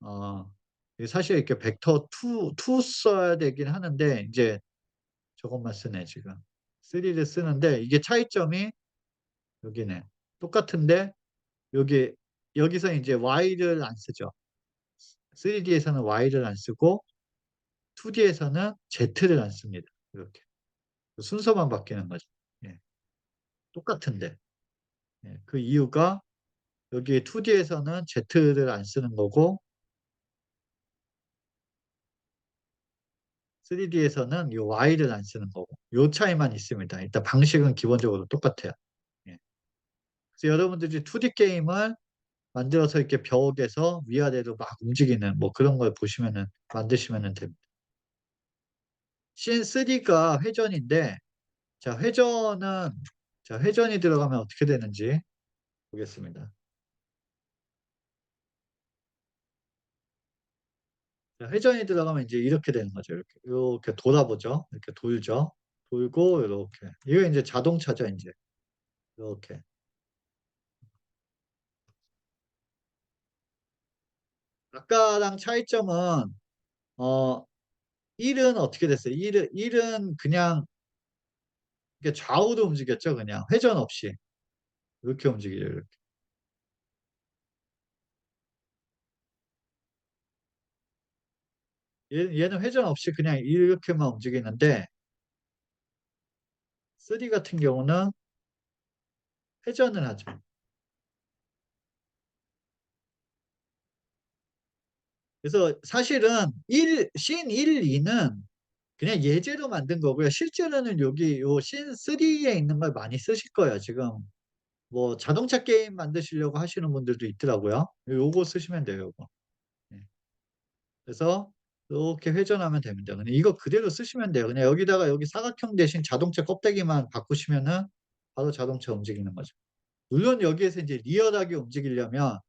어 이게 사실 이렇게 벡터 2 써야 되긴 하는데 인제 저것만 쓰네 지금. 3를 쓰는데 이게 차이점이 여기네. 똑같은데 여기 여기서 인제 Y를 안 쓰죠. 3D에서는 Y를 안 쓰고 2D에서는 Z를 안 씁니다. 이렇게. 순서만 바뀌는 거죠. 예. 똑같은데. 예. 그 이유가 여기 2D에서는 Z를 안 쓰는 거고 3D에서는 요 Y를 안 쓰는 거고 요 차이만 있습니다. 일단 방식은 기본적으로 똑같아요. 예. 그래서 여러분들이 2D 게임을 만들어서 이렇게 벽에서 위아래로 막 움직이는 뭐 그런 걸 보시면은 만드시면은 됩니다. 씬3가 회전인데 자 회전이 들어가면 어떻게 되는지 보겠습니다. 자 회전이 들어가면 인제 이렇게 되는 거죠. 이렇게. 요렇게 돌아보죠. 이렇게 돌죠. 돌고 요렇게. 이게 인제 자동차죠 인제. 요렇게. 아까랑 차이점은 어 1은 어떻게 됐어요? 1은 그냥 이렇게 좌우로 움직였죠 그냥 회전 없이. 이렇게 움직이죠 이렇게. 얘는 회전 없이 그냥 이렇게만 움직이는데 3 같은 경우는 회전을 하죠. 그래서 사실은 1 씬 1, 2는 그냥 예제로 만든 거고요. 실제로는 여기 요 씬 3에 있는 걸 많이 쓰실 거예요. 지금 뭐 자동차 게임 만드시려고 하시는 분들도 있더라고요. 요거 쓰시면 돼요 요거. 예. 그래서 요렇게 회전하면 됩니다. 그냥 이거 그대로 쓰시면 돼요. 그냥 여기다가 여기 사각형 대신 자동차 껍데기만 바꾸시면은 바로 자동차 움직이는 거죠. 물론 여기에서 인제 리얼하게 움직이려면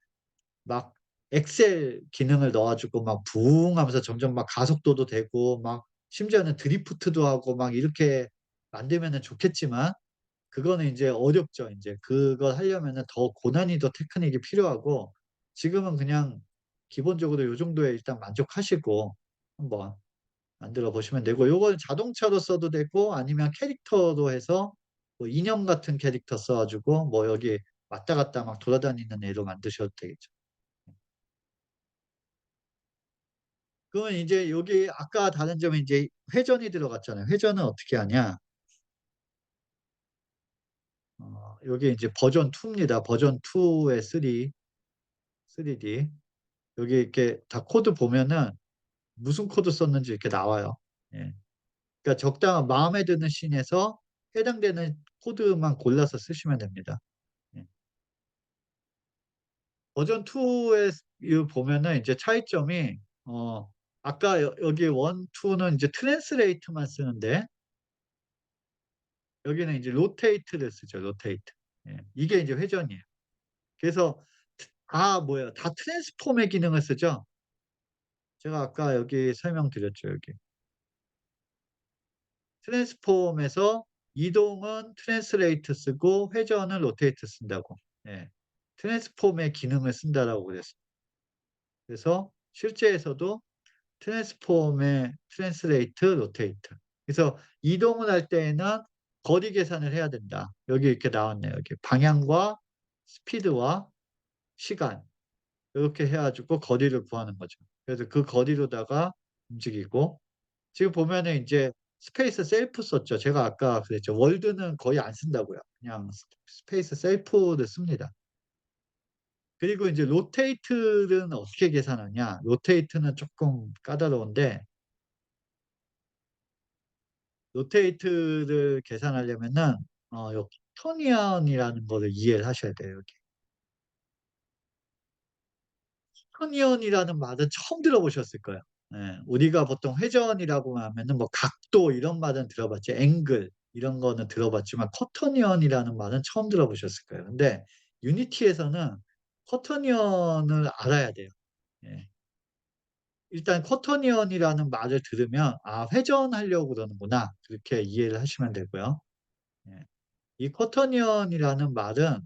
막 엑셀 기능을 넣어 가지고 막 부웅 하면서 점점 막 가속도도 되고 막 심지어는 드리프트도 하고 막 이렇게 만들면은 좋겠지만 그거는 인제 어렵죠 인제. 그걸 하려면은 더 고난이도 테크닉이 필요하고 지금은 그냥 기본적으로 요 정도에 일단 만족하시고 한번 만들어 보시면 되고 요거는 자동차로 써도 되고 아니면 캐릭터로 해서 뭐 인형 같은 캐릭터 써 가지고 뭐 여기 왔다 갔다 막 돌아다니는 애로 만드셔도 되겠죠. 그러면 인제 여기 아까 다른 점은 인제 회전이 들어갔잖아요. 회전은 어떻게 하냐. 요게 인제 버전 2 입니다. 버전 2의 3D. 여기 이렇게 다 코드 보면은 무슨 코드 썼는지 이렇게 나와요. 예. 그러니까 적당한 마음에 드는 씬에서 해당되는 코드만 골라서 쓰시면 됩니다. 예. 버전 2에 이 보면은 인제 차이점이 아까 여기 1, 2는 인제 트랜스레이트만 쓰는데 여기는 인제 로테이트를 쓰죠, 로테이트. 예. 이게 인제 회전이에요. 그래서 다 뭐예요? 다 트랜스폼의 기능을 쓰죠. 제가 아까 여기 설명드렸죠, 여기. 트랜스폼에서 이동은 트랜스레이트 쓰고 회전은 로테이트 쓴다고. 예. 트랜스폼의 기능을 쓴다라고 그랬어요. 그래서 실제에서도 트랜스폼의 트랜스레이트, 로테이트. 그래서 이동을 할 때에는 거리 계산을 해야 된다. 여기 이렇게 나왔네요. 여기 방향과 스피드와 시간 이렇게 해 가지고 거리를 구하는 거죠. 그래서 그 거리로다가 움직이고 지금 보면은 인제 스페이스 셀프 썼죠. 제가 아까 그랬죠. 월드는 거의 안 쓴다고요. 그냥 스페이스 셀프를 씁니다. 그리고 인제 로테이트는 어떻게 계산하냐. 로테이트는 쪼끔 까다로운데 로테이트를 계산하려면은 요 쿼터니언이라는 거를 이해를 하셔야 돼요 여기. 쿼터니언이라는 말은 처음 들어보셨을 거예요. 예. 우리가 보통 회전이라고 하면은 뭐 각도 이런 말은 들어봤지 앵글 이런 거는 들어봤지만 쿼터니언이라는 말은 처음 들어보셨을 거예요. 근데 유니티에서는 쿼터니언을 알아야 돼요. 예. 일단 쿼터니언이라는 말을 들으면 '아 회전하려고 그러는구나.' 그렇게 이해를 하시면 되고요. 예. 이 쿼터니언이라는 말은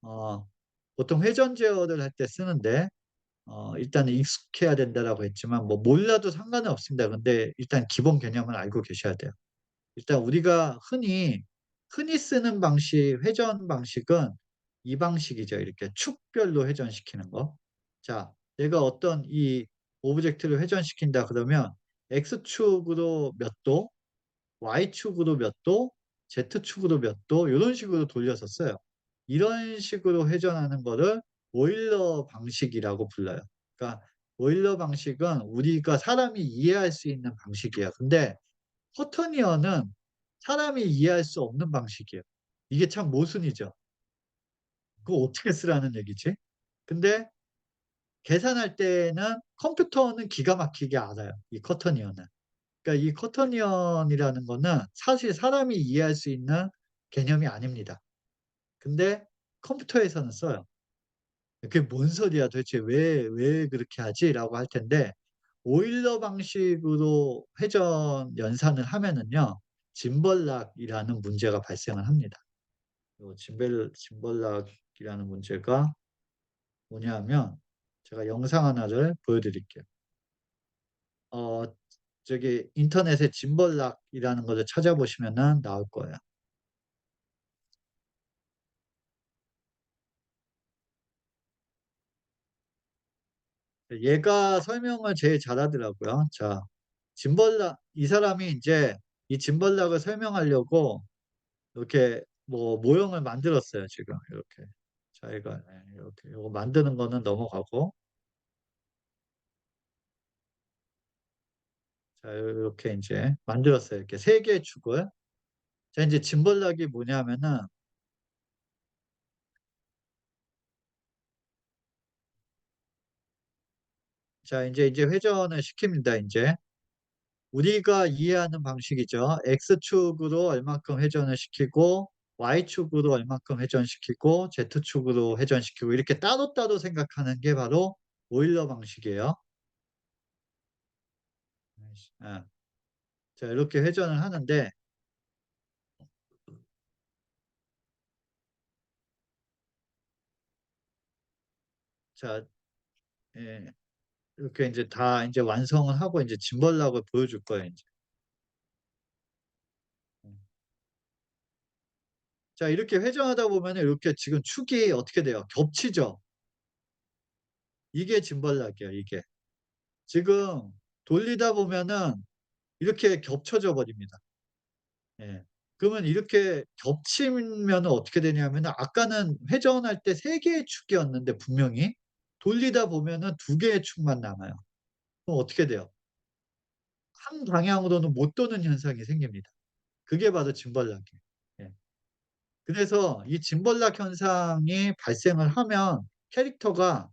어 보통 회전 제어를 할 때 쓰는데 일단은 익숙해야 된다라고 했지만 뭐 몰라도 상관은 없습니다. 근데 일단 기본 개념은 알고 계셔야 돼요. 일단 우리가 흔히 쓰는 방식 회전 방식은 이 방식이죠. 이렇게 축별로 회전시키는 거. 자, 내가 어떤 이 오브젝트를 회전시킨다 그러면 X축으로 몇 도, Y축으로 몇 도, Z축으로 몇 도 요런 식으로 돌려서 써요. 이런 식으로 회전하는 거를 오일러 방식이라고 불러요. 그러니까 오일러 방식은 우리가 사람이 이해할 수 있는 방식이에요. 근데 쿼터니언은 사람이 이해할 수 없는 방식이에요. 이게 참 모순이죠. 그거 어떻게 쓰라는 얘기지? 근데 계산할 때는 컴퓨터는 기가 막히게 알아요, 이 쿼터니언은. 그러니까 이 쿼터니언이라는 거는 사실 사람이 이해할 수 있는 개념이 아닙니다. 근데 컴퓨터에서는 써요. "그게 뭔 소리야 도대체 왜 그렇게 하지?"라고 할 텐데 오일러 방식으로 회전 연산을 하면은요. 짐벌락이라는 문제가 발생을 합니다. 요 짐벌락이라는 문제가 뭐냐면 제가 영상 하나를 보여 드릴게요. 어 저기 인터넷에 짐벌락이라는 거를 찾아보시면은 나올 거예요. 얘가 설명을 제일 잘하더라고요. 자 짐벌락 이 사람이 인제 이 짐벌락을 설명하려고 이렇게 뭐 모형을 만들었어요 지금 이렇게. 자기가 예 이렇게 요거 만드는 거는 넘어가고 자 요렇게 인제 만들었어요. 이렇게 세 개의 축을. 자 인제 짐벌락이 뭐냐면은 자 인제 회전을 시킵니다 인제. 우리가 이해하는 방식이죠. X축으로 얼마큼 회전을 시키고 Y축으로 얼마큼 회전시키고 Z축으로 회전시키고 이렇게 따로따로 생각하는 게 바로 오일러 방식이에요. 아이씨 예. 자 이렇게 회전을 하는데 자 예 이렇게 인제 다 인제 완성을 하고 인제 짐벌락을 보여줄 거예요 인제. 음. 자 이렇게 회전하다 보면은 이렇게 지금 축이 어떻게 돼요? 겹치죠? 이게 짐벌락이에요 이게. 지금 돌리다 보면은 이렇게 겹쳐져 버립니다. 예. 그러면 이렇게 겹치면은 어떻게 되냐면은 아까는 회전할 때 3 개의 축이었는데 분명히 돌리다 보면은 2 개의 축만 남아요. 그럼 어떻게 돼요? 한 방향으로는 못 도는 현상이 생깁니다. 그게 바로 짐벌락이에요. 예. 그래서 이 짐벌락 현상이 발생을 하면 캐릭터가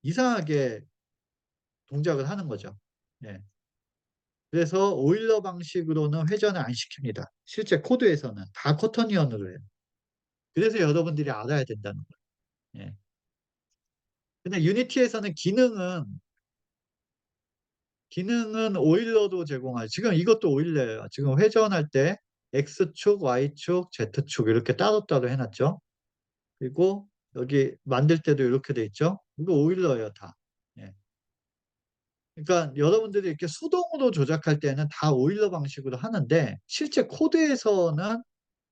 이상하게 동작을 하는 거죠. 예. 그래서 오일러 방식으로는 회전을 안 시킵니다. 실제 코드에서는 다 쿼터니언으로 해요. 그래서 여러분들이 알아야 된다는 거예요. 예. 근데 유니티에서는 기능은 오일러도 제공하죠. 지금 이것도 오일러예요. 지금 회전할 때 X축, Y축, Z축 이렇게 따로따로 해 놨죠. 그리고 여기 만들 때도 이렇게 돼 있죠. 이거 오일러예요 다. 예. 그러니까 여러분들이 이렇게 수동으로 조작할 때는 다 오일러 방식으로 하는데 실제 코드에서는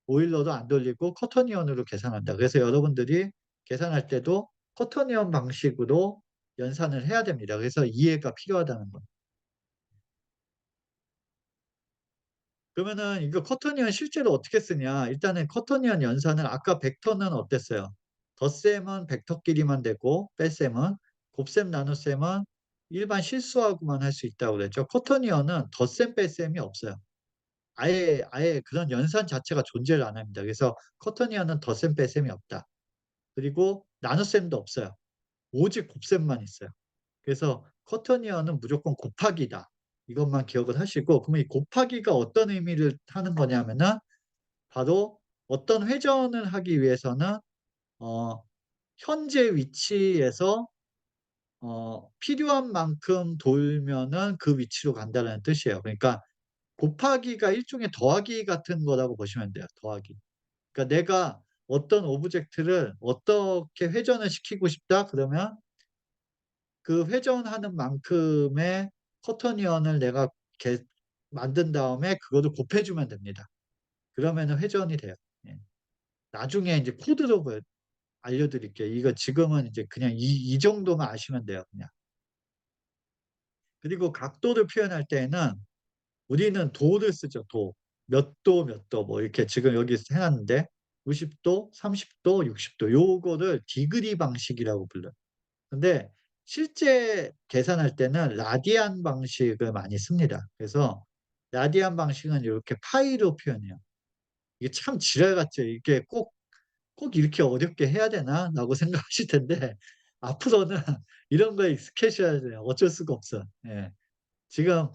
오일러도 안 돌리고 쿼터니언으로 계산한다. 그래서 여러분들이 계산할 때도 쿼터니언 방식으로 연산을 해야 됩니다. 그래서 이해가 필요하다는 거. 그러면은 이거 쿼터니언 실제로 어떻게 쓰냐. 일단은 쿼터니언 연산을 아까 벡터는 어땠어요? 덧셈은 벡터끼리만 되고 뺄셈은 곱셈 나눗셈은 일반 실수하고만 할 수 있다고 그랬죠. 쿼터니언은 덧셈 뺄셈이 없어요. 아예 그런 연산 자체가 존재를 안 합니다. 그래서 쿼터니언은 덧셈 뺄셈이 없다. 그리고 나눗셈도 없어요. 오직 곱셈만 있어요. 그래서 쿼터니언은 무조건 곱하기다. 이것만 기억을 하시고, 그러면 이 곱하기가 어떤 의미를 하는 거냐면은 바로 어떤 회전을 하기 위해서는 어 현재 위치에서 필요한 만큼 돌면은 그 위치로 간다는 뜻이에요. 그러니까 곱하기가 일종의 더하기 같은 거라고 보시면 돼요, 더하기. 그러니까 내가 어떤 오브젝트를 어떻게 회전을 시키고 싶다 그러면 그 회전하는 만큼의 쿼터니언을 내가 이렇게 만든 다음에 그거를 곱해 주면 됩니다. 그러면은 회전이 돼요. 예. 나중에 인제 코드로 알려 드릴게요. 이거 지금은 이제 그냥 이 정도만 아시면 돼요, 그냥. 그리고 각도를 표현할 때에는 우리는 도를 쓰죠, 도. 몇 도, 몇 도 뭐 이렇게 지금 여기 해 놨는데 90 도, 30 도, 60도 요거를 디그리 방식이라고 불러요. 근데 실제 계산할 때는 라디안 방식을 많이 씁니다. 그래서 라디안 방식은 요렇게 파이로 표현해요. 이게 참 지랄 같죠. 이게 '꼭 이렇게 어렵게 해야 되나?'라고 생각하실 텐데 앞으로는 이런 거에 익숙해져야 돼요. 어쩔 수가 없어. 예. 지금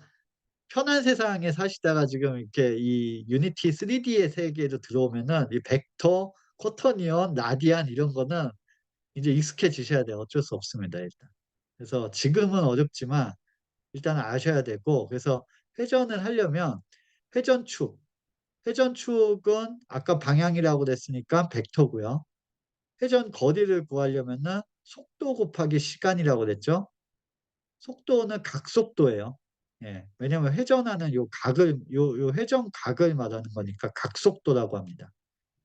편한 세상에 사시다가 지금 이렇게 이 유니티 3D의 세계로 들어오면은 이 벡터, 쿼터니언, 라디안 이런 거는 이제 익숙해지셔야 돼요. 어쩔 수 없습니다, 일단. 그래서 지금은 어렵지만 일단은 아셔야 되고, 그래서 회전을 하려면 회전축, 회전축은 아까 방향이라고 그랬으니까 벡터고요. 회전 거리를 구하려면은 속도 곱하기 시간이라고 그랬죠. 속도는 각속도예요. 예. 왜냐면 회전하는 요 각을 요 회전 각을 말하는 거니까 각속도라고 합니다.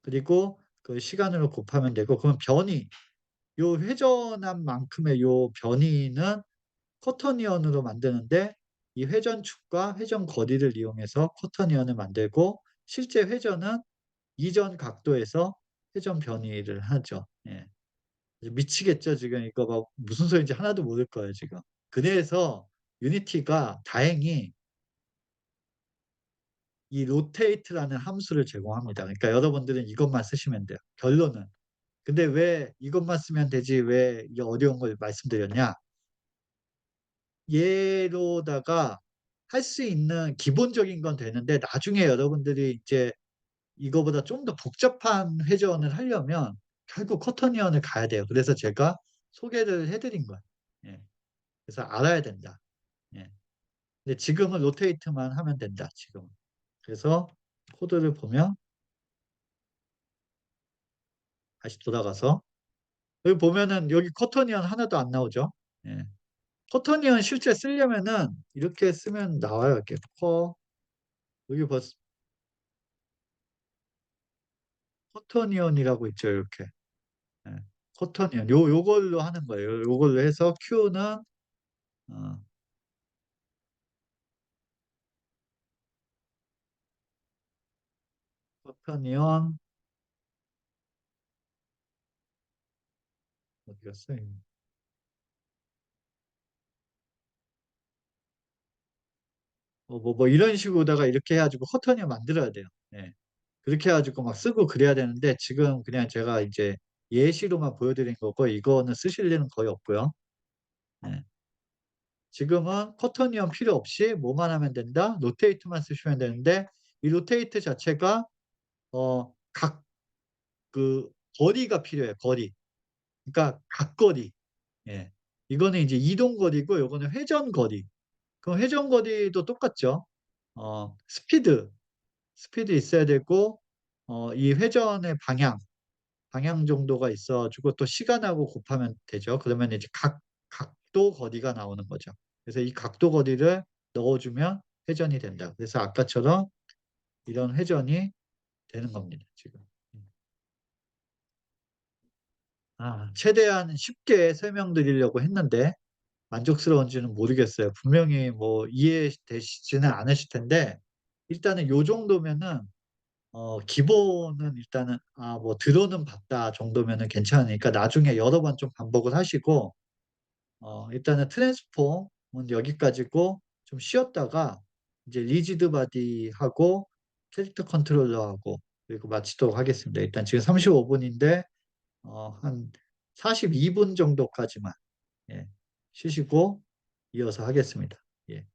그리고 그 시간으로 곱하면 되고, 그럼 변이, 요 회전한 만큼의 요 변이는 쿼터니언으로 만드는데 이 회전축과 회전 거리를 이용해서 쿼터니언을 만들고, 실제 회전은 이전 각도에서 회전 변이를 하죠. 예. 미치겠죠 지금 이거 막 무슨 소리인지 하나도 모를 거예요 지금. 그래서 유니티가 다행히 이 rotate라는 함수를 제공합니다. 그러니까 여러분들은 이것만 쓰시면 돼요, 결론은. 근데 왜 이것만 쓰면 되지 왜 이 어려운 걸 말씀드렸냐? 얘로다가 할 수 있는 기본적인 건 되는데 나중에 여러분들이 이제 이거보다 좀 더 복잡한 회전을 하려면 결국 쿼터니언을 가야 돼요. 그래서 제가 소개를 해 드린 거예요. 예. 그래서 알아야 된다. 예. 근데 지금은 로테이트만 하면 된다, 지금은. 그래서 코드를 보면 다시 돌아가서 여기 보면은 여기 쿼터니언 하나도 안 나오죠. 예. 쿼터니언 실제 쓰려면은 이렇게 쓰면 나와요. 이렇게 여기 쿼터니언이라고 있죠, 이렇게. 예. 쿼터니언 요걸로 하는 거예요. 요걸로 해서 Q는 어 쿼터니언 어디 갔어? 이런 식으로다가 이렇게 해 가지고 쿼터니언 만들어야 돼요. 예. 그렇게 해 가지고 막 쓰고 그래야 되는데 지금 그냥 제가 이제 예시로만 보여 드린 거고 이거는 쓰실 일은 거의 없고요. 네. 지금은 쿼터니언 필요 없이 뭐만 하면 된다? 로테이트만 쓰시면 되는데 이 로테이트 자체가 각 거리가 필요해요, 거리. 그러니까 각거리. 예. 이거는 이제 이동 거리고 요거는 회전 거리. 그럼 회전 거리도 똑같죠. 스피드 있어야 되고 이 회전의 방향 정도가 있어 가지고 또 시간하고 곱하면 되죠. 그러면 이제 각도 거리가 나오는 거죠. 그래서 이 각도 거리를 넣어주면 회전이 된다. 그래서 아까처럼 이런 회전이 되는 겁니다, 지금. 최대한 쉽게 설명드리려고 했는데 만족스러운지는 모르겠어요. 분명히 뭐 이해되시지는 않으실 텐데 일단은 요 정도면은 기본은 일단은 뭐 들어는 봤다 정도면은 괜찮으니까 나중에 여러 번 좀 반복을 하시고 일단은 트랜스폼은 여기까지고 좀 쉬었다가 이제 리지드 바디하고 캐릭터 컨트롤러하고 그리고 마치도록 하겠습니다. 일단 지금 35 분인데 한 42분 정도까지만 예 쉬시고 이어서 하겠습니다. 예.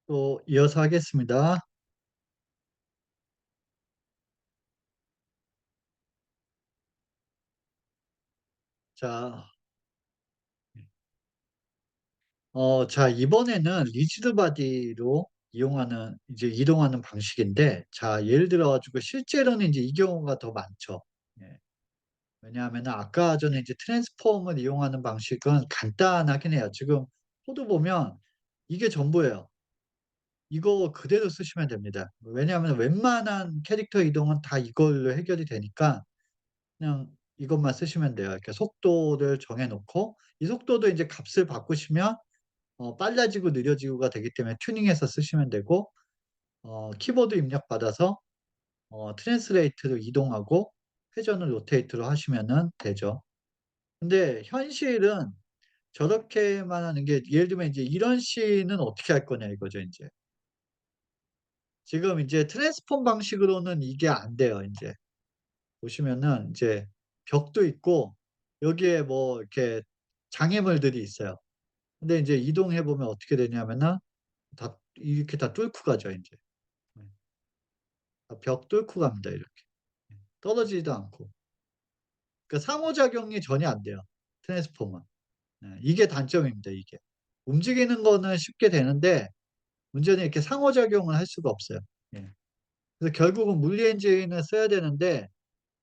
또 이어서 하겠습니다. 자, 자, 이번에는 리지드 바디로 이제 이동하는 방식인데, 자, 예를 들어 가지고 실제로는 이제 이 경우가 더 많죠. 예. 왜냐하면 아까 전에 이제 트랜스폼을 이용하는 방식은 간단하긴 해요. 지금 코드 보면 이게 전부예요. 이거 그대로 쓰시면 됩니다. 왜냐하면 웬만한 캐릭터 이동은 다 이걸로 해결이 되니까 그냥 이것만 쓰시면 돼요. 이렇게 속도를 정해 놓고 이 속도도 이제 값을 바꾸시면 빨라지고 느려지고가 되기 때문에 튜닝해서 쓰시면 되고, 키보드 입력 받아서 트랜스레이트로 이동하고 회전을 로테이트로 하시면은 되죠. 근데 현실은 저렇게만 하는 게, 예를 들면 인제 이런 씬은 어떻게 할 거냐 이거죠 인제. 지금 인제 트랜스폼 방식으로는 이게 안 돼요 인제. 보시면은 인제 벽도 있고 여기에 뭐 이렇게 장애물들이 있어요. 근데 인제 이동해 보면 어떻게 되냐면은 다 이렇게 다 뚫고 가죠 인제. 네. 다 벽 뚫고 갑니다 이렇게. 떨어지지도 않고. 그러니까 상호작용이 전혀 안 돼요 트랜스폼은. 네. 이게 단점입니다 이게. 움직이는 거는 쉽게 되는데 문제는 이렇게 상호작용을 할 수가 없어요. 예. 그래서 결국은 물리 엔진을 써야 되는데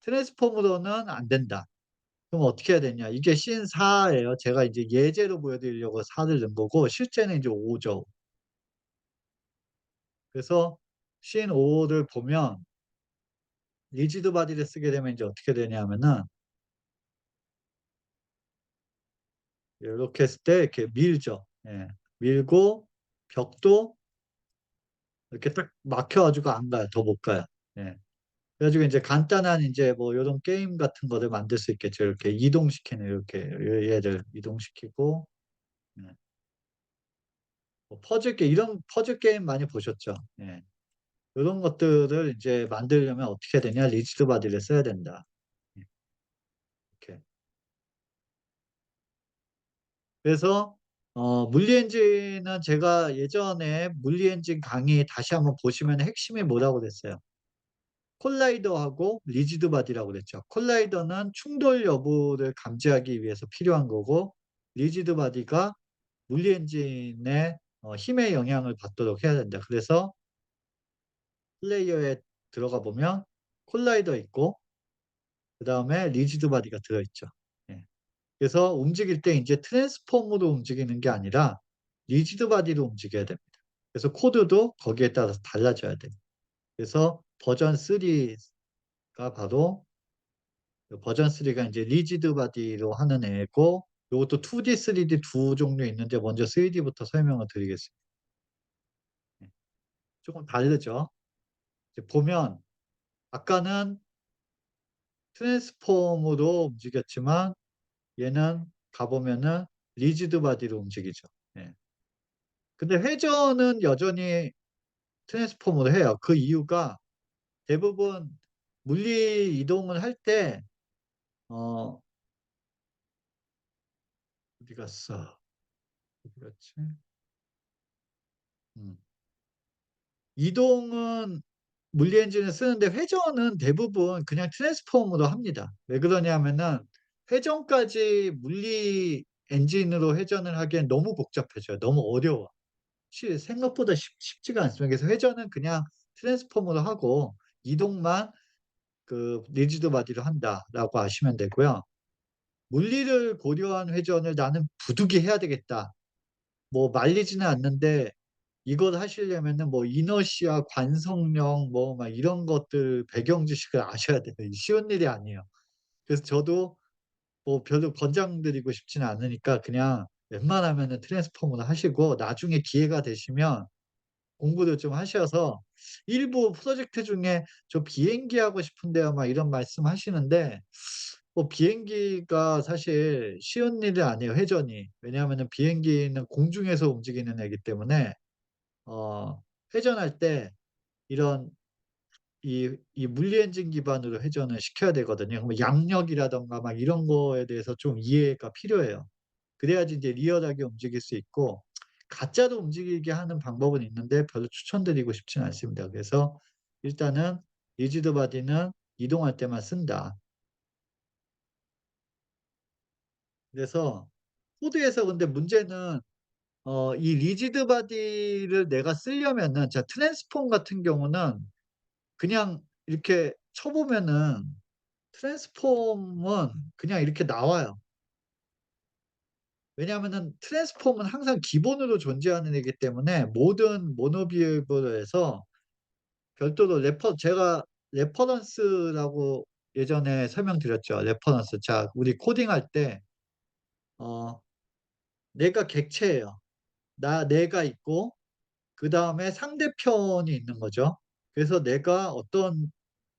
트랜스폼으로는 안 된다. 그럼 어떻게 해야 되냐. 이게 씬 4 예요. 제가 이제 예제로 보여드리려고 4를 넣은 거고 실제는 이제 5 죠. 그래서 씬 5를 보면 리지드 바디를 쓰게 되면 이제 어떻게 되냐면은 요렇게 했을 때 이렇게 밀죠. 예. 밀고 벽도 이렇게 딱 막혀 가지고 안 가요. 더 못 가요. 예. 그래 가지고 인제 간단한 인제 뭐 요런 게임 같은 거를 만들 수 있겠죠. 이렇게 이동시키는, 이렇게 얘들 이동시키고. 네. 뭐 퍼즐 게 이런 퍼즐 게임 많이 보셨죠? 예. 요런 것들을 이제 만들려면 어떻게 해야 되냐. 리지드 바디를 써야 된다. 예. 이렇게. 그래서 물리 엔진은 제가 예전에 물리 엔진 강의 다시 한번 보시면은 핵심이 뭐라고 그랬어요. 콜라이더하고 리지드 바디라고 그랬죠. 콜라이더는 충돌 여부를 감지하기 위해서 필요한 거고, 리지드 바디가 물리 엔진의 힘의 영향을 받도록 해야 된다. 그래서 플레이어에 들어가 보면 콜라이더 있고 그다음에 리지드 바디가 들어 있죠. 예. 그래서 움직일 때 인제 트랜스폼으로 움직이는 게 아니라 리지드 바디로 움직여야 됩니다. 그래서 코드도 거기에 따라서 달라져야 돼요. 그래서 버전 3가 바로, 그 버전 3가 인제 리지드 바디로 하는 애고, 요것도 2D, 3D 두 종류 있는데 먼저 3D 부터 설명을 드리겠습니다. 예. 쪼금 다르죠. 이제 보면 아까는 트랜스폼으로 움직였지만 얘는 가 보면은 리지드 바디로 움직이죠. 예. 근데 회전은 여전히 트랜스폼으로 해요. 그 이유가 대부분 물리 이동을 할 때 어 어디 갔어? 어디 갔지? 음. 이동은 물리 엔진을 쓰는데 회전은 대부분 그냥 트랜스폼으로 합니다. 왜 그러냐면은 회전까지 물리 엔진으로 회전을 하기엔 너무 복잡해져요. 너무 어려워. 생각보다 쉽지가 않습니다. 그래서 회전은 그냥 트랜스폼으로 하고 이동만 그 리지드 바디로 한다라고 아시면 되고요. 물리를 고려한 회전을 '나는 부득이 해야 되겠다.' 뭐 말리지는 않는데 이걸 하시려면은 뭐 이너시아, 관성력 뭐 막 이런 것들 배경 지식을 아셔야 돼요. 이 쉬운 일이 아니에요. 그래서 저도 뭐 별로 권장드리고 싶지는 않으니까 그냥 웬만하면은 트랜스폼으로 하시고, 나중에 기회가 되시면 공부를 좀 하셔서, 일부 프로젝트 중에 "저 비행기 하고 싶은데요." 막 이런 말씀하시는데 뭐 비행기가 사실 쉬운 일이 아니에요 회전이. 왜냐하면은 비행기는 공중에서 움직이는 애기 때문에 회전할 때 이런 이 물리 엔진 기반으로 회전을 시켜야 되거든요. 뭐 양력이라든가 막 이런 거에 대해서 좀 이해가 필요해요. 그래야지 인제 리얼하게 움직일 수 있고, 가짜로 움직이게 하는 방법은 있는데 별로 추천드리고 싶지는 않습니다. 그래서 일단은 리지드 바디는 이동할 때만 쓴다. 그래서 코드에서 근데 문제는 이 리지드 바디를 내가 쓰려면은 자 트랜스폼 같은 경우는 그냥 이렇게 쳐 보면은 트랜스폼은 그냥 이렇게 나와요. 왜냐하면은 트랜스폼은 항상 기본으로 존재하는 애이기 때문에 모든 모노 비에이블에서 별도로 제가 레퍼런스라고 예전에 설명드렸죠. 레퍼런스. 자 우리 코딩할 때 어 내가 객체예요. 내가 있고 그다음에 상대편이 있는 거죠. 그래서 내가 어떤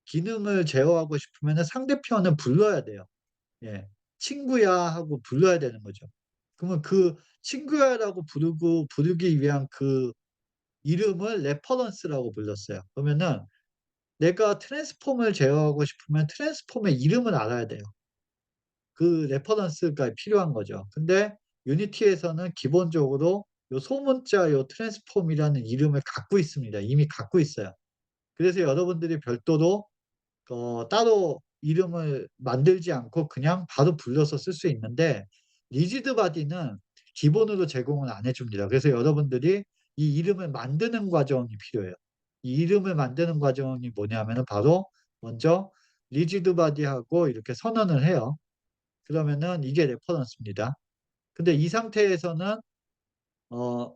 기능을 제어하고 싶으면은 상대편을 불러야 돼요. 예. "친구야." 하고 불러야 되는 거죠. 그러면 그 친구야라고 부르기 위한 그 이름을 레퍼런스라고 불렀어요. 그러면은 내가 트랜스폼을 제어하고 싶으면 트랜스폼의 이름을 알아야 돼요. 그 레퍼런스가 필요한 거죠. 근데 유니티에서는 기본적으로 요 소문자 요 트랜스폼이라는 이름을 갖고 있습니다. 이미 갖고 있어요. 그래서 여러분들이 별도로 따로 이름을 만들지 않고 그냥 바로 불러서 쓸 수 있는데 리지드 바디는 기본으로 제공을 안 해 줍니다. 그래서 여러분들이 이 이름을 만드는 과정이 필요해요. 이 이름을 만드는 과정이 뭐냐면은 바로 먼저 리지드 바디하고 이렇게 선언을 해요. 그러면은 이게 레퍼런스입니다. 근데 이 상태에서는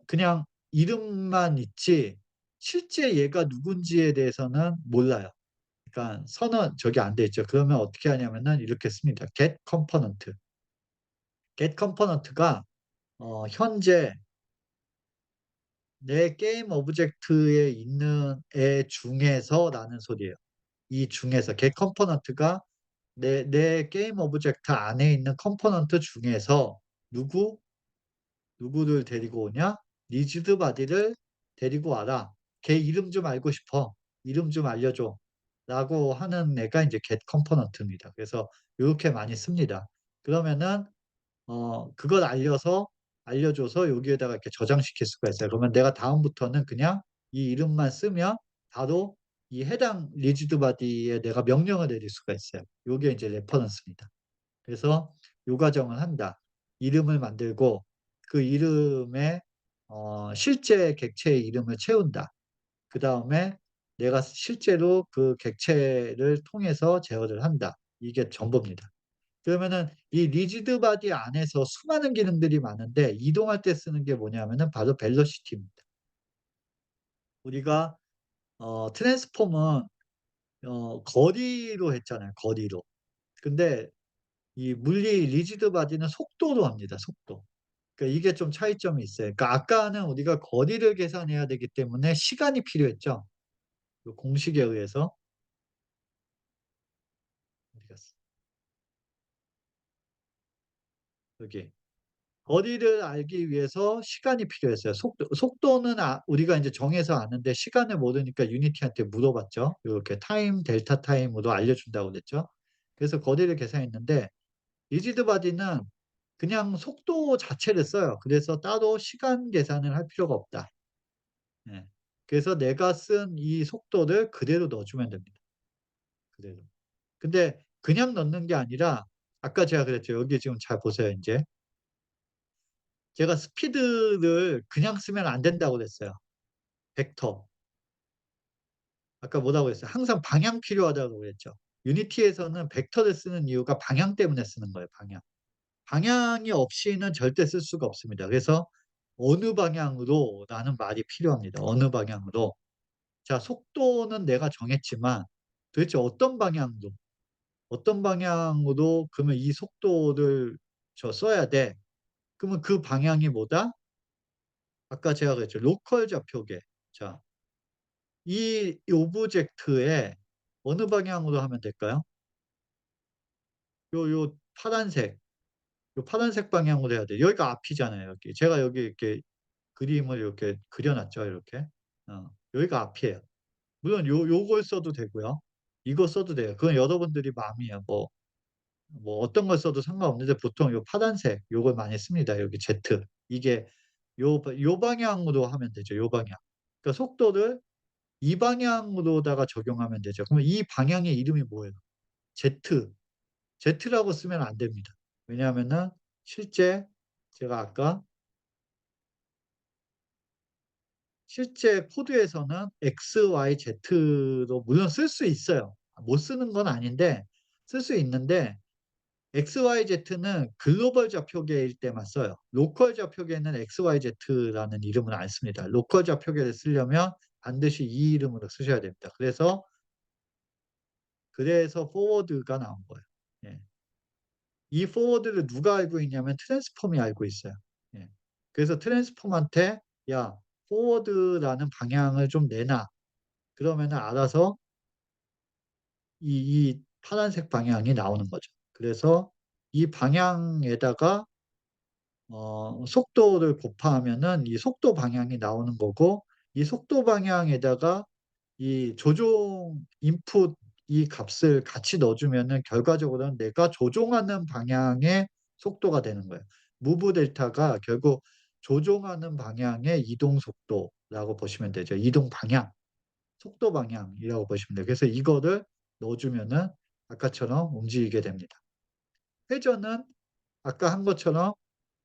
그냥 이름만 있지 실제 얘가 누군지에 대해서는 몰라요. 그러니까 선언 저기 안 돼 있죠. 그러면 어떻게 하냐면은 이렇게 씁니다. get component. get component가 현재 내 게임 오브젝트에 있는 애 중에서라는 소리예요. 이 중에서 get component가 내 게임 오브젝트 안에 있는 컴포넌트 중에서 누구 누구를 데리고 오냐? 리지드 바디를 데리고 와라. 걔 이름 좀 알고 싶어. 이름 좀 알려줘. 라고 하는 애가 인제 get 컴포넌트입니다. 그래서 요렇게 많이 씁니다. 그러면은 그걸 알려줘서 여기에다가 이렇게 저장시킬 수가 있어요. 그러면 내가 다음부터는 그냥 이 이름만 쓰면 바로 이 해당 리지드 바디에 내가 명령을 내릴 수가 있어요. 요게 인제 레퍼런스입니다. 그래서 요 과정을 한다. 이름을 만들고 그 이름에 실제 객체의 이름을 채운다. 그다음에 내가 실제로 그 객체를 통해서 제어를 한다. 이게 전부입니다. 그러면은 이 리지드 바디 안에서 수많은 기능들이 많은데 이동할 때 쓰는 게 뭐냐면은 바로 벨로시티입니다. 우리가 트랜스폼은 거리로 했잖아요, 거리로. 근데 이 물리 리지드 바디는 속도로 합니다, 속도. 그러니까 이게 좀 차이점이 있어요. 그러니까 아까는 우리가 거리를 계산해야 되기 때문에 시간이 필요했죠. 그 공식에 의해서 어디 갔어? 여기. 거리를 알기 위해서 시간이 필요했어요. 속도는 우리가 인제 정해서 아는데 시간을 모르니까 유니티한테 물어봤죠. 요렇게 타임 델타 타임으로 알려준다고 그랬죠. 그래서 거리를 계산했는데 리지드 바디는 그냥 속도 자체를 써요. 그래서 따로 시간 계산을 할 필요가 없다. 예. 그래서 내가 쓴 이 속도를 그대로 넣어 주면 됩니다. 그대로. 근데 그냥 넣는 게 아니라 아까 제가 그랬죠. 여기 지금 잘 보세요 인제. 제가 스피드를 그냥 쓰면 안 된다고 그랬어요. 벡터. 아까 뭐라고 그랬어요? 항상 방향 필요하다고 그랬죠. 유니티에서는 벡터를 쓰는 이유가 방향 때문에 쓰는 거예요, 방향. 방향이 없이는 절대 쓸 수가 없습니다. 그래서 "어느 방향으로"라는 말이 필요합니다. 어느 방향으로. 자 속도는 내가 정했지만 도대체 어떤 방향으로 그러면 이 속도를 써야 돼. 그러면 그 방향이 뭐다? 아까 제가 그랬죠. 로컬 좌표계. 자 이 오브젝트에 어느 방향으로 하면 될까요? 요 파란색, 요 파란색 방향으로 해야 돼요. 여기가 앞이잖아요, 여기. 제가 여기 이렇게 그림을 이렇게 그려 놨죠, 이렇게. 여기가 앞이에요. 물론 요걸 써도 되고요. 이거 써도 돼요. 그건 여러분들이 마음이에요. 어떤 걸 써도 상관없는데 보통 요 파란색 요걸 많이 씁니다. 여기 Z. 이게 요 방향으로 하면 되죠. 요 방향. 그러니까 속도를 이 방향으로다가 적용하면 되죠. 그러면 이 방향의 이름이 뭐예요? Z. Z라고 쓰면 안 됩니다. 왜냐하면은 실제 제가 아까 실제 코드에서는 X, Y, Z로 물론 쓸 수 있어요. 못 쓰는 건 아닌데 쓸 수 있는데 X, Y, Z는 글로벌 좌표계일 때만 써요. 로컬 좌표계는 X, Y, Z라는 이름은 안 씁니다. 로컬 좌표계를 쓰려면 반드시 이 이름으로 쓰셔야 됩니다. 그래서 포워드가 나온 거예요. 예. 이 포워드를 누가 알고 있냐면 트랜스폼이 알고 있어요. 예. 그래서 트랜스폼한테 야, 포워드라는 방향을 좀 내놔. 그러면은 알아서 이 파란색 방향이 나오는 거죠. 그래서 이 방향에다가 속도를 곱하면은 이 속도 방향이 나오는 거고, 이 속도 방향에다가 이 조종 인풋 이 값을 같이 넣어주면은 결과적으로는 내가 조종하는 방향의 속도가 되는 거예요. 무브 델타가 결국 조종하는 방향의 이동 속도라고 보시면 되죠. 이동 방향, 속도 방향이라고 보시면 돼요. 그래서 이거를 넣어주면은 아까처럼 움직이게 됩니다. 회전은 아까 한 것처럼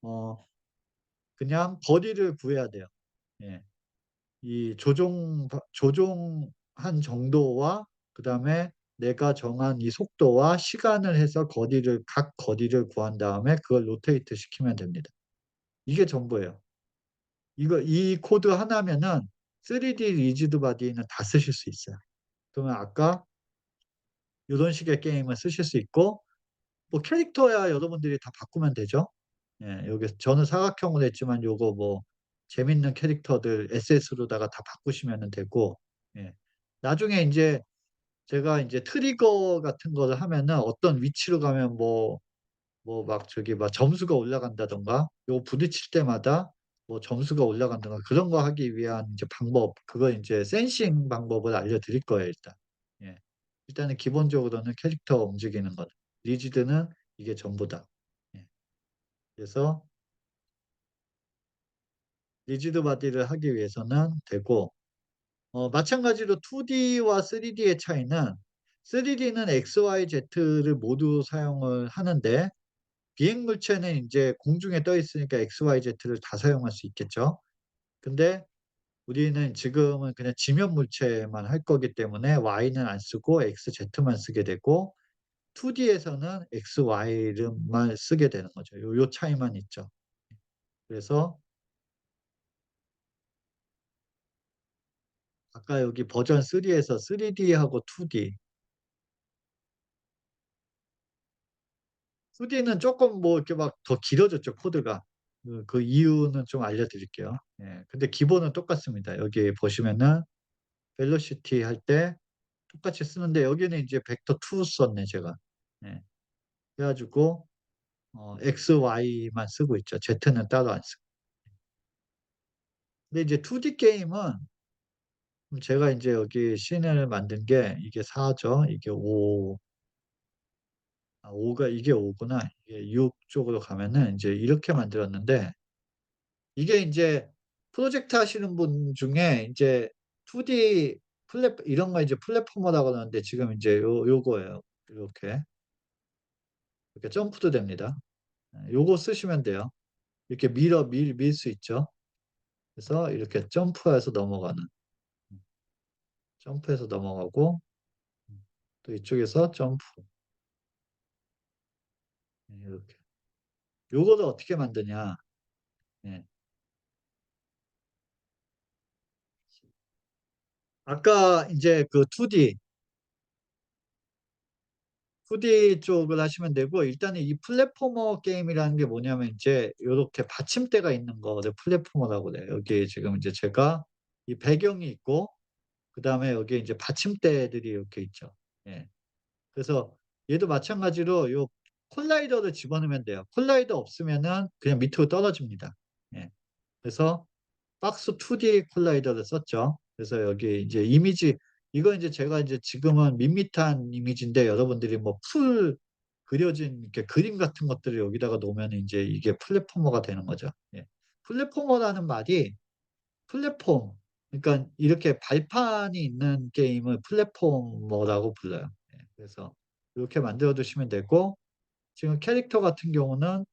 어, 그냥 거리를 구해야 돼요. 예. 이 조종한 정도와 그다음에 내가 정한 이 속도와 시간을 해서 각 거리를 구한 다음에 그걸 로테이트 시키면 됩니다. 이게 전부예요. 이 코드 하나면은 3D 리지드 바디는 다 쓰실 수 있어요. 그러면 아까 이런 식의 게임을 쓰실 수 있고, 뭐 캐릭터야 여러분들이 다 바꾸면 되죠. 예, 여기 저는 사각형으로 했지만 요거 뭐 재밌는 캐릭터들 SS로다가 다 바꾸시면 되고, 예. 나중에 이제 제가 이제 트리거 같은 거를 하면은 어떤 위치로 가면 뭐 막 저기 막 점수가 올라간다던가, 요 부딪힐 때마다 뭐 점수가 올라간다던가 그런 거 하기 위한 이제 방법, 그거 이제 센싱 방법을 알려드릴 거예요, 일단. 예. 일단은 기본적으로는 캐릭터 움직이는 것. 리지드는 이게 전부다. 예. 그래서 리지드 바디를 하기 위해서는 되고, 마찬가지로 2D와 3D의 차이는 3D는 X, Y, Z를 모두 사용을 하는데 비행 물체는 이제 공중에 떠 있으니까 X, Y, Z를 다 사용할 수 있겠죠. 근데 우리는 지금은 그냥 지면 물체만 할 거기 때문에 Y는 안 쓰고 X, Z만 쓰게 되고 2D에서는 X, Y만 쓰게 되는 거죠. 요 차이만 있죠. 그래서 아까 여기 버전 3에서 3D하고 2D 2D는 조금 뭐 이렇게 막 더 길어졌죠, 코드가. 그 이유는 좀 알려드릴게요. 예. 근데 기본은 똑같습니다. 여기 보시면은 벨로시티 할 때 똑같이 쓰는데 여기는 이제 벡터 2 썼네, 제가. 예. 그래가지고 X, Y만 쓰고 있죠. Z는 따로 안 쓰고. 근데 이제 2D 게임은 제가 이제 여기 씬을 만든 게 이게 4죠. 이게 5, 가 이게 5구나. 이게 6 쪽으로 가면은 이제 이렇게 만들었는데 이게 이제 프로젝트 하시는 분 중에 이제 2D 이런 거 이제 플랫포머라고 하는데 지금 이제 요거예요. 이렇게 점프도 됩니다. 요거 쓰시면 돼요. 이렇게 밀 수 있죠. 그래서 이렇게 점프해서 넘어가고 또 이쪽에서 점프. 이렇게. 요거를 어떻게 만드냐. 예. 아까 이제 그 2D 쪽을 하시면 되고 일단은 이 플랫포머 게임이라는 게 뭐냐면 이제 요렇게 받침대가 있는 거를 플랫포머라고 그래요. 여기 지금 이제 제가 이 배경이 있고 그다음에 여기 이제 받침대들이 이렇게 있죠. 예. 그래서 얘도 마찬가지로 요 콜라이더를 집어넣으면 돼요. 콜라이더 없으면은 그냥 밑으로 떨어집니다. 예. 그래서 박스 2D 콜라이더를 썼죠. 그래서 여기 이제 이미지 이거 이제 제가 이제 지금은 밋밋한 이미지인데 여러분들이 뭐 풀 그려진 이렇게 그림 같은 것들을 여기다가 놓으면 이제 이게 플랫포머가 되는 거죠. 예. 플랫포머라는 말이 플랫폼, 그러니까 이렇게 발판이 있는 게임을 플랫포머라고 불러요. 예. 그래서 요렇게 만들어 두시면 되고, 지금 캐릭터 같은 경우는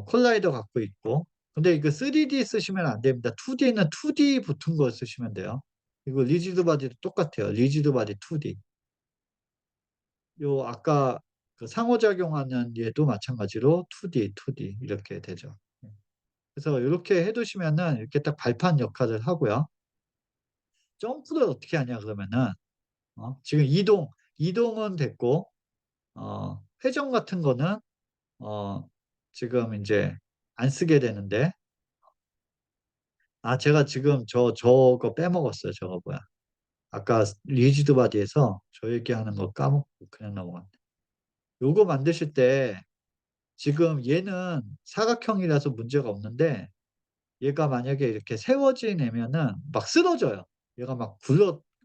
콜라이더 갖고 있고, 근데 이거 3D 쓰시면 안 됩니다. 2D는 2D 붙은 거 쓰시면 돼요. 그리고 리지드 바디도 똑같아요. 리지드 바디 2D. 요 아까 그 상호작용하는 얘도 마찬가지로 2D 이렇게 되죠. 예. 그래서 요렇게 해 두시면은 이렇게 딱 발판 역할을 하고요. 점프를 어떻게 하냐 그러면은, 지금 이동은 됐고, 회전 같은 거는 어 지금 인제 안 쓰게 되는데, 제가 지금 저거 빼먹었어요. 저거 뭐야, 아까 리지드 바디에서 저 얘기하는 거 까먹고 그냥 넘어갔네. 요거 만드실 때 지금 얘는 사각형이라서 문제가 없는데, 얘가 만약에 이렇게 세워지내면은 막 쓰러져요. 얘가 막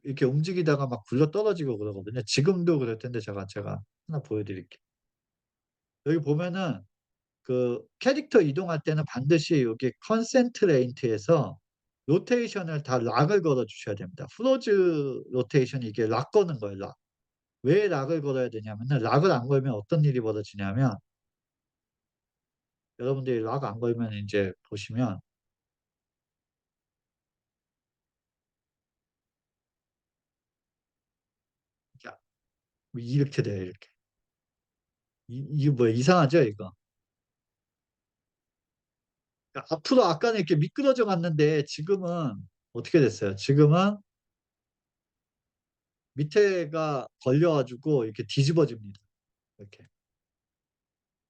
이렇게 움직이다가 막 굴러떨어지고 그러거든요. 지금도 그럴 텐데 제가 하나 보여 드릴게요. 여기 보면은 그 캐릭터 이동할 때는 반드시 여기 컨센트레이트에서 로테이션을 다 락을 걸어 주셔야 됩니다. 프로즈 로테이션, 이게 락 거는 거예요, 락. 왜 락을 걸어야 되냐면은, 락을 안 걸면 어떤 일이 벌어지냐면, 여러분들이 락 안 걸면 인제 보시면, 야 이렇게 돼요, 이렇게. 이게 뭐야, 이상하죠 이거? 그러니까 앞으로 아까는 이렇게 미끄러져 갔는데 지금은 어떻게 됐어요? 지금은 밑에가 걸려 가지고 이렇게 뒤집어집니다. 이렇게.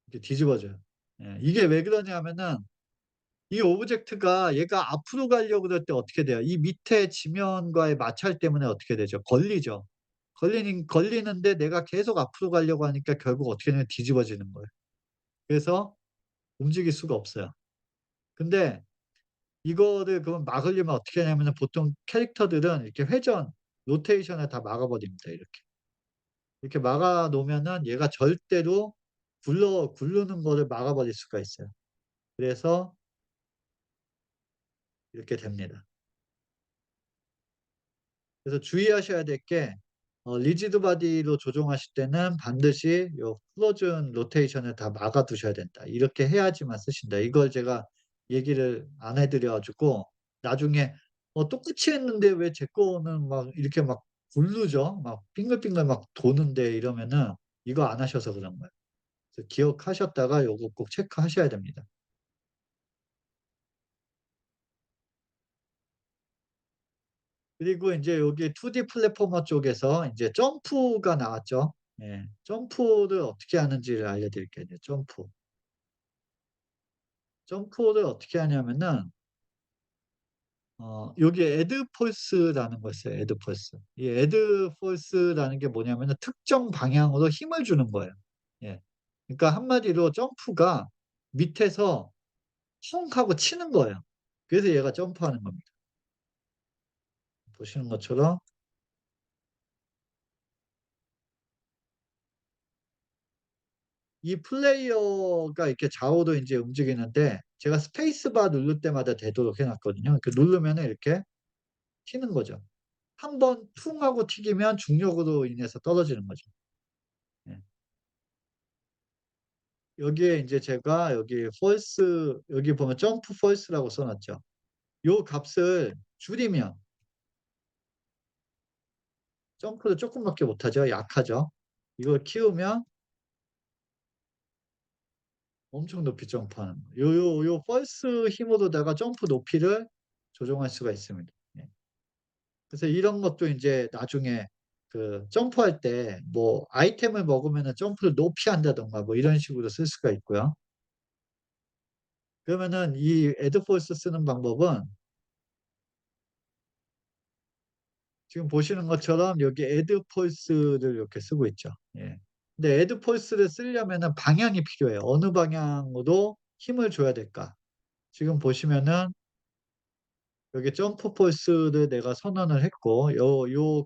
이렇게 뒤집어져요. 예. 이게 왜 그러냐면은, 이 오브젝트가 얘가 앞으로 가려고 그럴 때 어떻게 돼요? 이 밑에 지면과의 마찰 때문에 어떻게 되죠? 걸리죠. 걸리는데 내가 계속 앞으로 가려고 하니까 결국 어떻게 되냐면 뒤집어지는 거예요. 그래서 움직일 수가 없어요. 근데 이거를 그럼 막으려면 어떻게 하냐면은, 보통 캐릭터들은 이렇게 회전, 로테이션을 다 막아 버립니다, 이렇게. 이렇게 막아 놓으면은 얘가 절대로 굴르는 거를 막아 버릴 수가 있어요. 그래서 이렇게 됩니다. 그래서 주의하셔야 될 게, 리지드 바디로 조종하실 때는 반드시 요 프로즌 로테이션을 다 막아 두셔야 된다. 이렇게 해야지만 쓰신다. 이걸 제가 얘기를 안 해 드려 가지고 나중에 똑같이 했는데 왜 제 거는 막 이렇게 막 굴르죠? 막 빙글빙글 막 도는데, 이러면은 이거 안 하셔서 그런 거예요. 그래서 기억하셨다가 요거 꼭 체크하셔야 됩니다. 그리고 인제 여기 2D 플랫포머 쪽에서 인제 점프가 나왔죠. 예. 점프를 어떻게 하는지를 알려드릴게요. 이제 점프. 점프를 어떻게 하냐면은, 여기 애드 폴스라는 거 있어요, 애드 폴스. 이 애드 폴스라는 게 뭐냐면은 특정 방향으로 힘을 주는 거예요. 예. 그러니까 한마디로 점프가 밑에서 펑 하고 치는 거예요. 그래서 얘가 점프하는 겁니다. 보시는 것처럼 이 플레이어가 이렇게 좌우로 인제 움직이는데, 제가 스페이스바 누를 때마다 되도록 해 놨거든요. 그 누르면은 이렇게 튀는 거죠. 한 번 퉁 하고 튀기면 중력으로 인해서 떨어지는 거죠. 예. 여기에 인제 제가 여기 펄스, 여기 보면 점프 펄스라고 써 놨죠. 요 값을 줄이면 점프를 쪼끔밖에 못 하죠. 약하죠. 이걸 키우면 엄청 높이 점프하는 거예요. 요 펄스 힘으로다가 점프 높이를 조정할 수가 있습니다. 예. 그래서 이런 것도 인제 나중에 그 점프할 때 뭐 아이템을 먹으면은 점프를 높이 한다든가 뭐 이런 식으로 쓸 수가 있고요. 그러면은 이 애드포스 쓰는 방법은 지금 보시는 것처럼 여기 애드폴스를 이렇게 쓰고 있죠. 예. 근데 애드폴스를 쓰려면은 방향이 필요해요. 어느 방향으로 힘을 줘야 될까? 지금 보시면은 여기 점프 폴스를 내가 선언을 했고, 요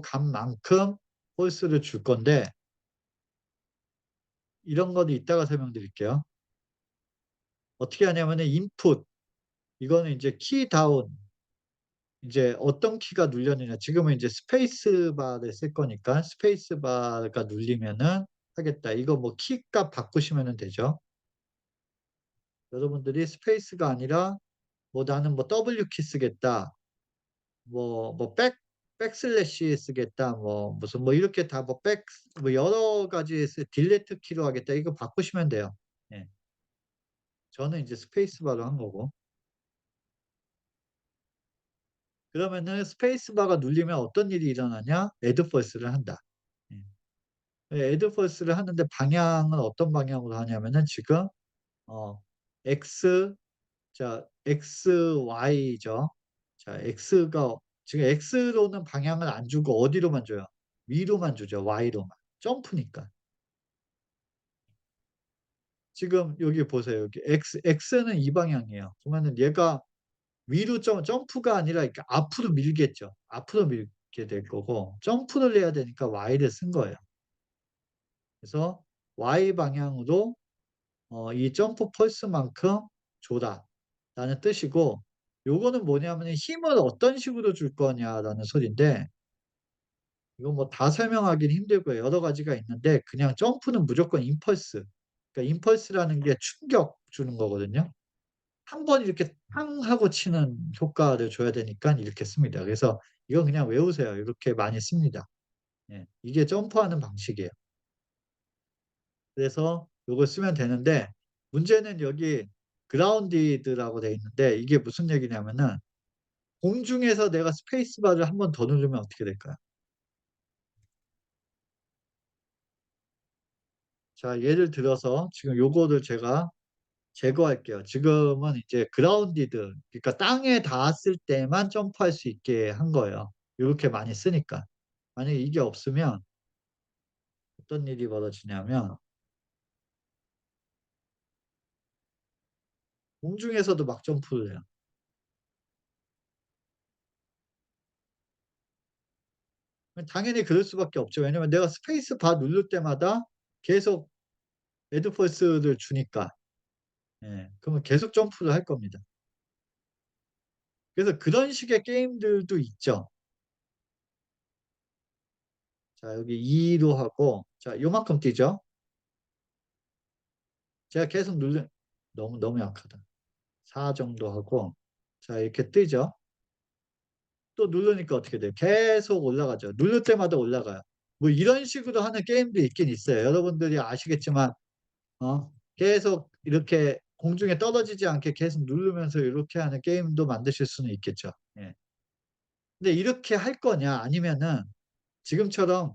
값만큼 폴스를 줄 건데, 이런 거는 이따가 설명드릴게요. 어떻게 하냐면은 인풋 이거는 이제 키 다운 이제 어떤 키가 눌렸느냐 지금은 이제 스페이스 바를 쓸 거니까 스페이스 바가 눌리면은 하겠다. 이거 뭐 키 값 바꾸시면은 되죠. 여러분들이 스페이스가 아니라 뭐 '나는 뭐 W 키 쓰겠다.' 백슬래시 쓰겠다. 뭐 무슨 뭐 이렇게 다 뭐 뭐 여러 가지 딜리트 키로 하겠다. 이거 바꾸시면 돼요. 예. 저는 이제 스페이스 바로 한 거고. 그러면은 스페이스 바가 눌리면 어떤 일이 일어나냐? 애드 퍼스를 한다. 예. 예 애드 퍼스를 하는데 방향은 어떤 방향으로 하냐면은 지금 어 X XY죠. 자 X가 지금 X로는 방향을 안 주고 어디로만 줘요? 위로만 주죠. Y로만. 점프니까. 지금 여기 보세요. 여기 X는 이 방향이에요. 그러면은 얘가 위로 점프가 아니라 이렇게 앞으로 밀겠죠. 앞으로 밀게 될 거고 점프를 해야 되니까 Y를 쓴 거예요. 그래서 Y 방향으로 이 점프 펄스만큼 줘라라는 뜻이고 요거는 뭐냐면은 힘을 어떤 식으로 줄 거냐라는 소린데 이건 뭐 다 설명하기는 힘들고요. 여러 가지가 있는데 그냥 점프는 무조건 임펄스 그러니까 임펄스라는 게 충격 주는 거거든요. 한 번 이렇게 탕 하고 치는 효과를 줘야 되니깐 이렇게 씁니다. 그래서 이건 그냥 외우세요. 이렇게 많이 씁니다. 예. 이게 점프하는 방식이에요. 그래서 요걸 쓰면 되는데 문제는 여기 grounded라고 돼 있는데 이게 무슨 얘기냐면은 공중에서 내가 스페이스 바를 한 번 더 누르면 어떻게 될까요? 자 예를 들어서 지금 요거를 제가 제거할게요. 지금은 이제 grounded 그러니까 땅에 닿았을 때만 점프할 수 있게 한 거예요. 요렇게 많이 쓰니까. 만약에 이게 없으면 어떤 일이 벌어지냐면 공중에서도 막 점프를 해요. 당연히 그럴 수밖에 없죠. 왜냐면 내가 스페이스 바 누를 때마다 계속 에드 펄스를 주니까. 예. 그러면 계속 점프를 할 겁니다. 그래서 그런 식의 게임들도 있죠. 자 여기 2로 하고 자 요만큼 뛰죠. 제가 계속 너무 약하다. 4 정도 하고 자 이렇게 뜨죠. 또 누르니까 어떻게 돼요? 계속 올라가죠. 누를 때마다 올라가요. 뭐 이런 식으로 하는 게임도 있긴 있어요. 여러분들이 아시겠지만 계속 이렇게 공중에 떨어지지 않게 계속 누르면서 요렇게 하는 게임도 만드실 수는 있겠죠. 예. 근데 이렇게 할 거냐 아니면은 지금처럼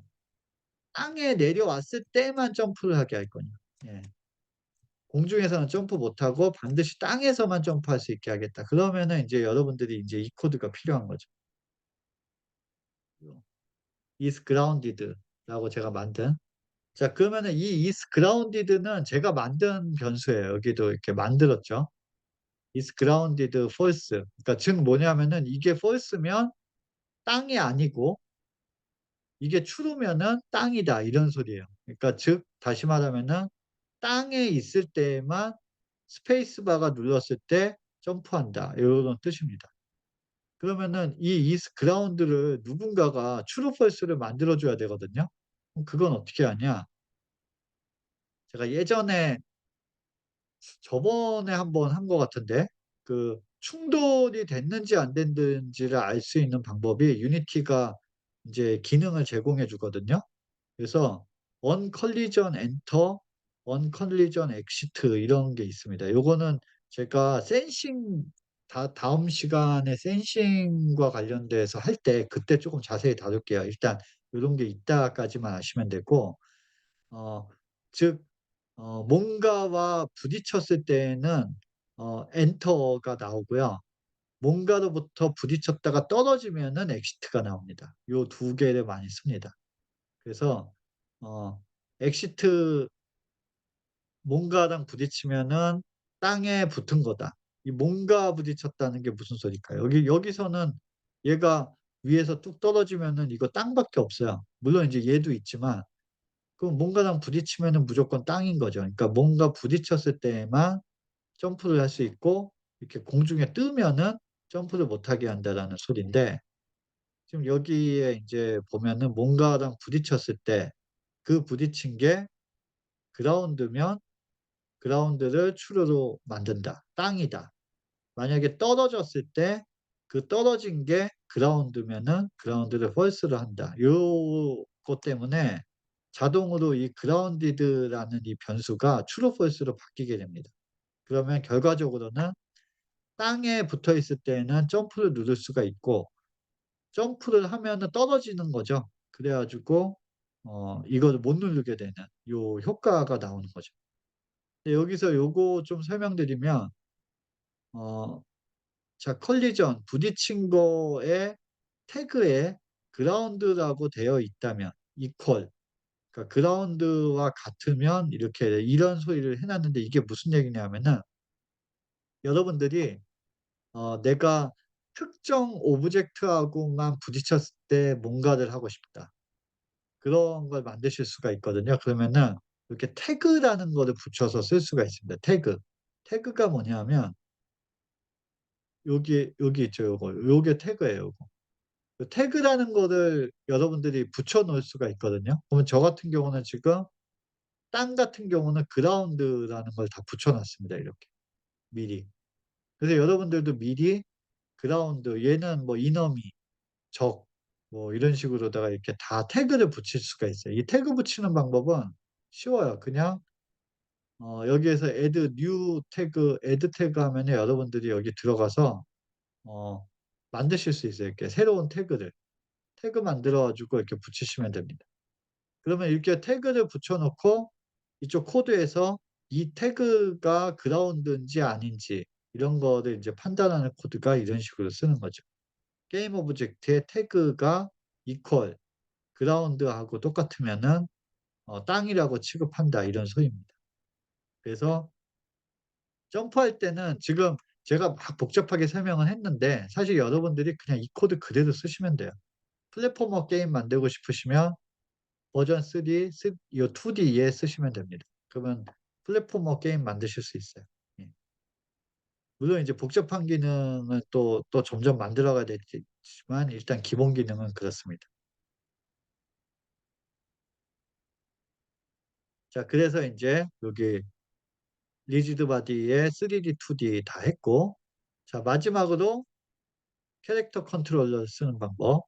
땅에 내려왔을 때만 점프를 하게 할 거냐. 예. 공중에서는 점프 못 하고 반드시 땅에서만 점프할 수 있게 하겠다. 그러면은 인제 여러분들이 인제 이 코드가 필요한 거죠. is grounded라고 제가 만든 자 그러면은 이 is grounded는 제가 만든 변수예요. 여기도 이렇게 만들었죠. is grounded false 그러니까 즉 뭐냐면은 이게 false면 땅이 아니고 이게 true면은 땅이다 이런 소리예요. 그러니까 즉 다시 말하면은 땅에 있을 때에만 스페이스 바가 눌렀을 때 점프한다 요런 뜻입니다. 그러면은 이 is ground를 누군가가 true false를 만들어 줘야 되거든요. 그럼 그건 어떻게 하냐 제가 예전에 저번에 한번 한 것 같은데 그 충돌이 됐는지 안 됐는지를 알 수 있는 방법이 유니티가 인제 기능을 제공해 주거든요. 그래서 on collision enter, on collision exit 이런 게 있습니다. 요거는 제가 센싱 다음 시간에 센싱과 관련돼서 할 때 그때 쪼금 자세히 다룰게요. 일단 요런 게 있다까지만 아시면 되고 어 즉 뭔가와 부딪혔을 때에는 엔터가 나오고요. 뭔가로부터 부딪혔다가 떨어지면은 엑시트가 나옵니다. 요 두 개를 많이 씁니다. 그래서 어 엑시트 뭔가랑 부딪히면은 땅에 붙은 거다. 이 뭔가 부딪혔다는 게 무슨 소릴까요? 여기서는 얘가 위에서 뚝 떨어지면은 이거 땅밖에 없어요. 물론 인제 얘도 있지만 그럼 뭔가랑 부딪히면은 무조건 땅인 거죠. 그러니까 뭔가 부딪혔을 때에만 점프를 할 수 있고 이렇게 공중에 뜨면은 점프를 못하게 한다라는 소리인데 지금 여기에 인제 보면은 뭔가랑 부딪혔을 때 그 부딪힌 게 그라운드면 그라운드를 true로 만든다. 땅이다. 만약에 떨어졌을 때 그 떨어진 게 그라운드면은 그라운드를 false로 한다. 요것 때문에 자동으로 이 grounded라는 이 변수가 true, false로 바뀌게 됩니다. 그러면 결과적으로는 땅에 붙어 있을 때에는 점프를 누를 수가 있고 점프를 하면은 떨어지는 거죠. 그래 가지고 이거를 못 누르게 되는 요 효과가 나오는 거죠. 근데 여기서 요거 좀 설명드리면 어 자 컬리전 부딪힌 거에 태그에 ground라고 되어 있다면 equal 그러니까 ground와 같으면 이렇게 이런 소리를 해 놨는데 이게 무슨 얘기냐면은 여러분들이 내가 특정 오브젝트하고만 부딪혔을 때 뭔가를 하고 싶다. 그런 걸 만드실 수가 있거든요. 그러면은 이렇게 태그라는 거를 붙여서 쓸 수가 있습니다. 태그. 태그가 뭐냐면 여기 있죠, 요거. 요게 태그예요, 요거. 그 태그라는 거를 여러분들이 붙여 놓을 수가 있거든요. 그러면 저 같은 경우는 지금 땅 같은 경우는 그라운드라는 걸 다 붙여 놨습니다, 이렇게 미리. 그래서 여러분들도 미리 그라운드 얘는 뭐 이너미, 적 뭐 이런 식으로다가 이렇게 다 태그를 붙일 수가 있어요. 이 태그 붙이는 방법은 쉬워요. 그냥 여기에서 add new 태그 add 태그 하면은 여러분들이 여기 들어가서 어 만드실 수 있어요. 이렇게 새로운 태그를. 태그 만들어 가지고 이렇게 붙이시면 됩니다. 그러면 이렇게 태그를 붙여 놓고 이쪽 코드에서 이 태그가 그라운드인지 아닌지 이런 거를 인제 판단하는 코드가 이런 식으로 쓰는 거죠. 게임 오브젝트의 태그가 equal 그라운드하고 똑같으면은 땅이라고 취급한다 이런 소리입니다. 그래서 점프할 때는 지금 제가 막 복잡하게 설명을 했는데 사실 여러분들이 그냥 이 코드 그대로 쓰시면 돼요. 플랫포머 게임 만들고 싶으시면 버전 3 요 2D에 쓰시면 됩니다. 그러면 플랫포머 게임 만드실 수 있어요. 예. 물론 이제 복잡한 기능은 또 점점 만들어 가야 되겠지만 일단 기본 기능은 그렇습니다. 자 그래서 인제 여기 리지드 바디에 3D, 2D 다 했고 자 마지막으로 캐릭터 컨트롤러 쓰는 방법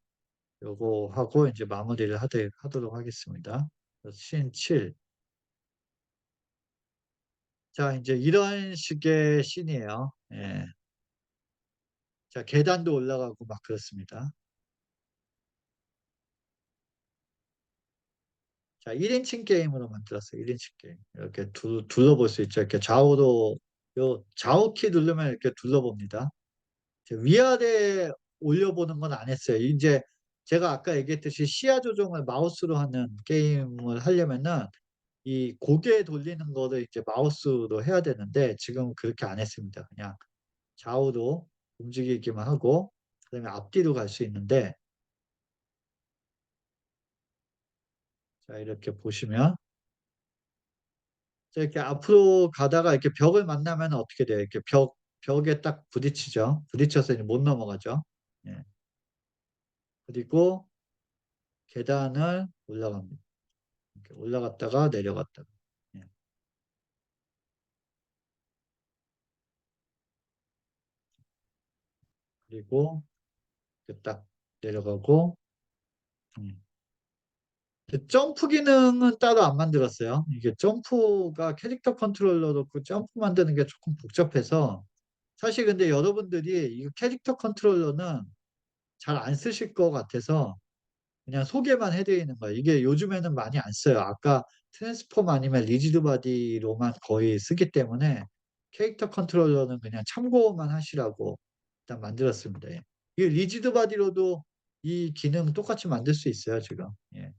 요거 하고 인제 마무리를 하도록 하겠습니다. 씬 7. 자 인제 이런 식의 씬이에요. 예. 자 계단도 올라가고 막 그렇습니다. 자 1 인칭 게임으로 만들었어요. 1 인칭 게임. 이렇게 둘러볼 수 있죠. 이렇게 좌우로 요 좌우 키 누르면 이렇게 둘러봅니다. 이제 위아래 올려보는 건 안 했어요. 인제 제가 아까 얘기했듯이 시야 조정을 마우스로 하는 게임을 하려면은 이 고개 돌리는 거를 이제 마우스로 해야 되는데 지금은 그렇게 안 했습니다. 그냥 좌우로 움직이기만 하고 그다음에 앞뒤로 갈 수 있는데 자 이렇게 보시면 자 이렇게 앞으로 가다가 이렇게 벽을 만나면은 어떻게 돼요? 이렇게 벽에 딱 부딪히죠. 부딪혀서 이제 못 넘어가죠. 예. 그리고 계단을 올라갑니다. 이렇게 올라갔다가 내려갔다가. 예. 그리고 이렇게 딱 내려가고 음. 그 점프 기능은 따로 안 만들었어요. 이게 점프가 캐릭터 컨트롤러로 그 점프 만드는 게 쪼끔 복잡해서 사실 근데 여러분들이 이 캐릭터 컨트롤러는 잘 안 쓰실 것 같아서 그냥 소개만 해 드리는 거예요. 이게 요즘에는 많이 안 써요. 아까 트랜스폼 아니면 리지드 바디로만 거의 쓰기 때문에 캐릭터 컨트롤러는 그냥 참고만 하시라고 일단 만들었습니다. 예. 이 리지드 바디로도 이 기능 똑같이 만들 수 있어요 지금. 예.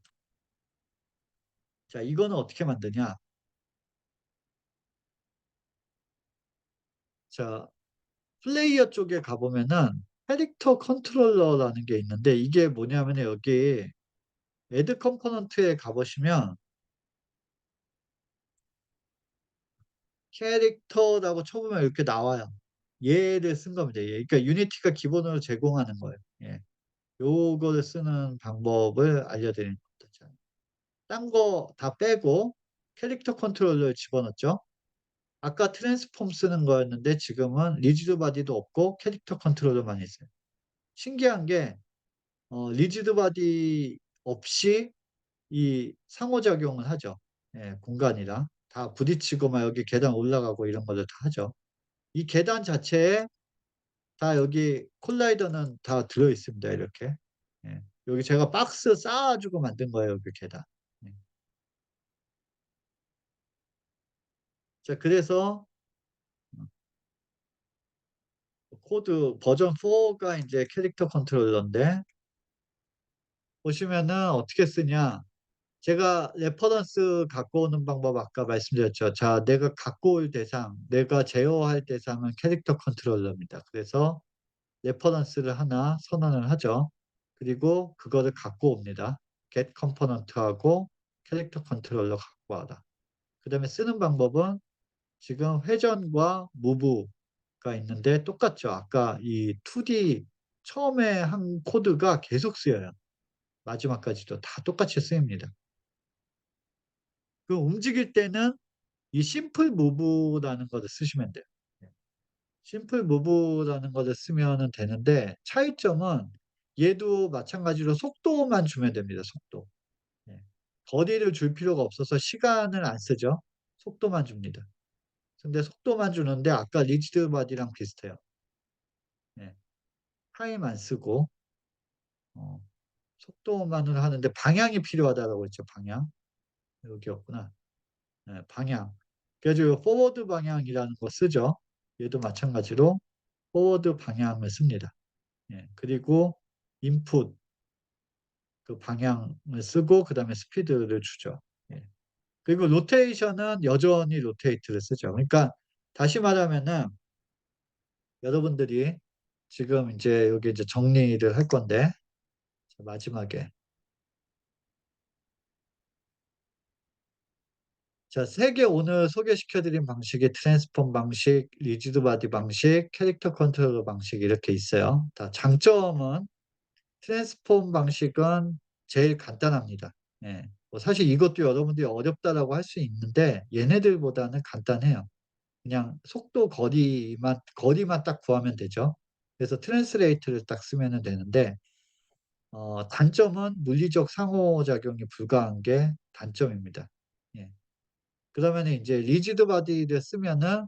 자 이거는 어떻게 만드냐. 자 플레이어 쪽에 가 보면은 캐릭터 컨트롤러라는 게 있는데 이게 뭐냐면은 여기 애드 컴포넌트에 가 보시면 캐릭터라고 쳐보면 이렇게 나와요. 얘를 쓴 겁니다. 얘. 그러니까 유니티가 기본으로 제공하는 거예요. 예. 요거를 쓰는 방법을 알려드리는 겁니다. 자, 딴 거 다 빼고 캐릭터 컨트롤러를 집어넣죠. 아까 트랜스폼 쓰는 거였는데 지금은 리지드 바디도 없고 캐릭터 컨트롤러만 있어요. 신기한 게 리지드 바디 없이 이 상호작용을 하죠. 예, 공간이랑. 다 부딪히고 막 여기 계단 올라가고 이런 것들 다 하죠. 이 계단 자체에 다 여기 콜라이더는 다 들어 있습니다, 이렇게. 예. 여기 제가 박스 쌓아 가지고 만든 거예요, 여기 계단. 예. 자, 그래서 코드 버전 4가 인제 캐릭터 컨트롤러인데 보시면은 어떻게 쓰냐. 제가 레퍼런스 갖고 오는 방법 아까 말씀드렸죠. 자, 내가 갖고 올 대상, 내가 제어할 대상은 캐릭터 컨트롤러입니다. 그래서 레퍼런스를 하나 선언을 하죠. 그리고 그거를 갖고 옵니다. get 컴포넌트하고 캐릭터 컨트롤러 갖고 와라. 그다음에 쓰는 방법은 지금 회전과 무브가 있는데 똑같죠. 아까 이 2D 처음에 한 코드가 계속 쓰여요. 마지막까지도 다 똑같이 쓰입니다. 그 움직일 때는 이 심플 무브라는 거를 쓰시면 돼요. 예. 심플 무브라는 거를 쓰면은 되는데 차이점은 얘도 마찬가지로 속도만 주면 됩니다, 속도. 예. 거리를 줄 필요가 없어서 시간을 안 쓰죠. 속도만 줍니다. 근데 속도만 주는데 아까 리지드 바디랑 비슷해요. 예. 타임 안 쓰고 어 속도만을 하는데 방향이 필요하다라고 했죠, 방향. 여기였구나. 예, 방향. 그래 가지고 포워드 방향이라는 거 쓰죠. 얘도 마찬가지로 포워드 방향을 씁니다. 예. 그리고 인풋 그 방향을 쓰고 그다음에 스피드를 주죠. 예. 그리고 로테이션은 여전히 로테이트를 쓰죠. 그러니까 다시 말하면은 여러분들이 지금 인제 여기 이제 정리를 할 건데 자, 마지막에 자, 3개 오늘 소개시켜 드린 방식이 트랜스폼 방식, 리지드 바디 방식, 캐릭터 컨트롤러 방식 이렇게 있어요. 다 장점은 트랜스폼 방식은 제일 간단합니다. 예. 뭐 사실 이것도 여러분들이 어렵다라고 할 수 있는데 얘네들보다는 간단해요. 그냥 속도 거리만 딱 구하면 되죠. 그래서 트랜스레이트를 딱 쓰면은 되는데 단점은 물리적 상호작용이 불가한 게 단점입니다. 예. 그러면은 인제 리지드 바디를 쓰면은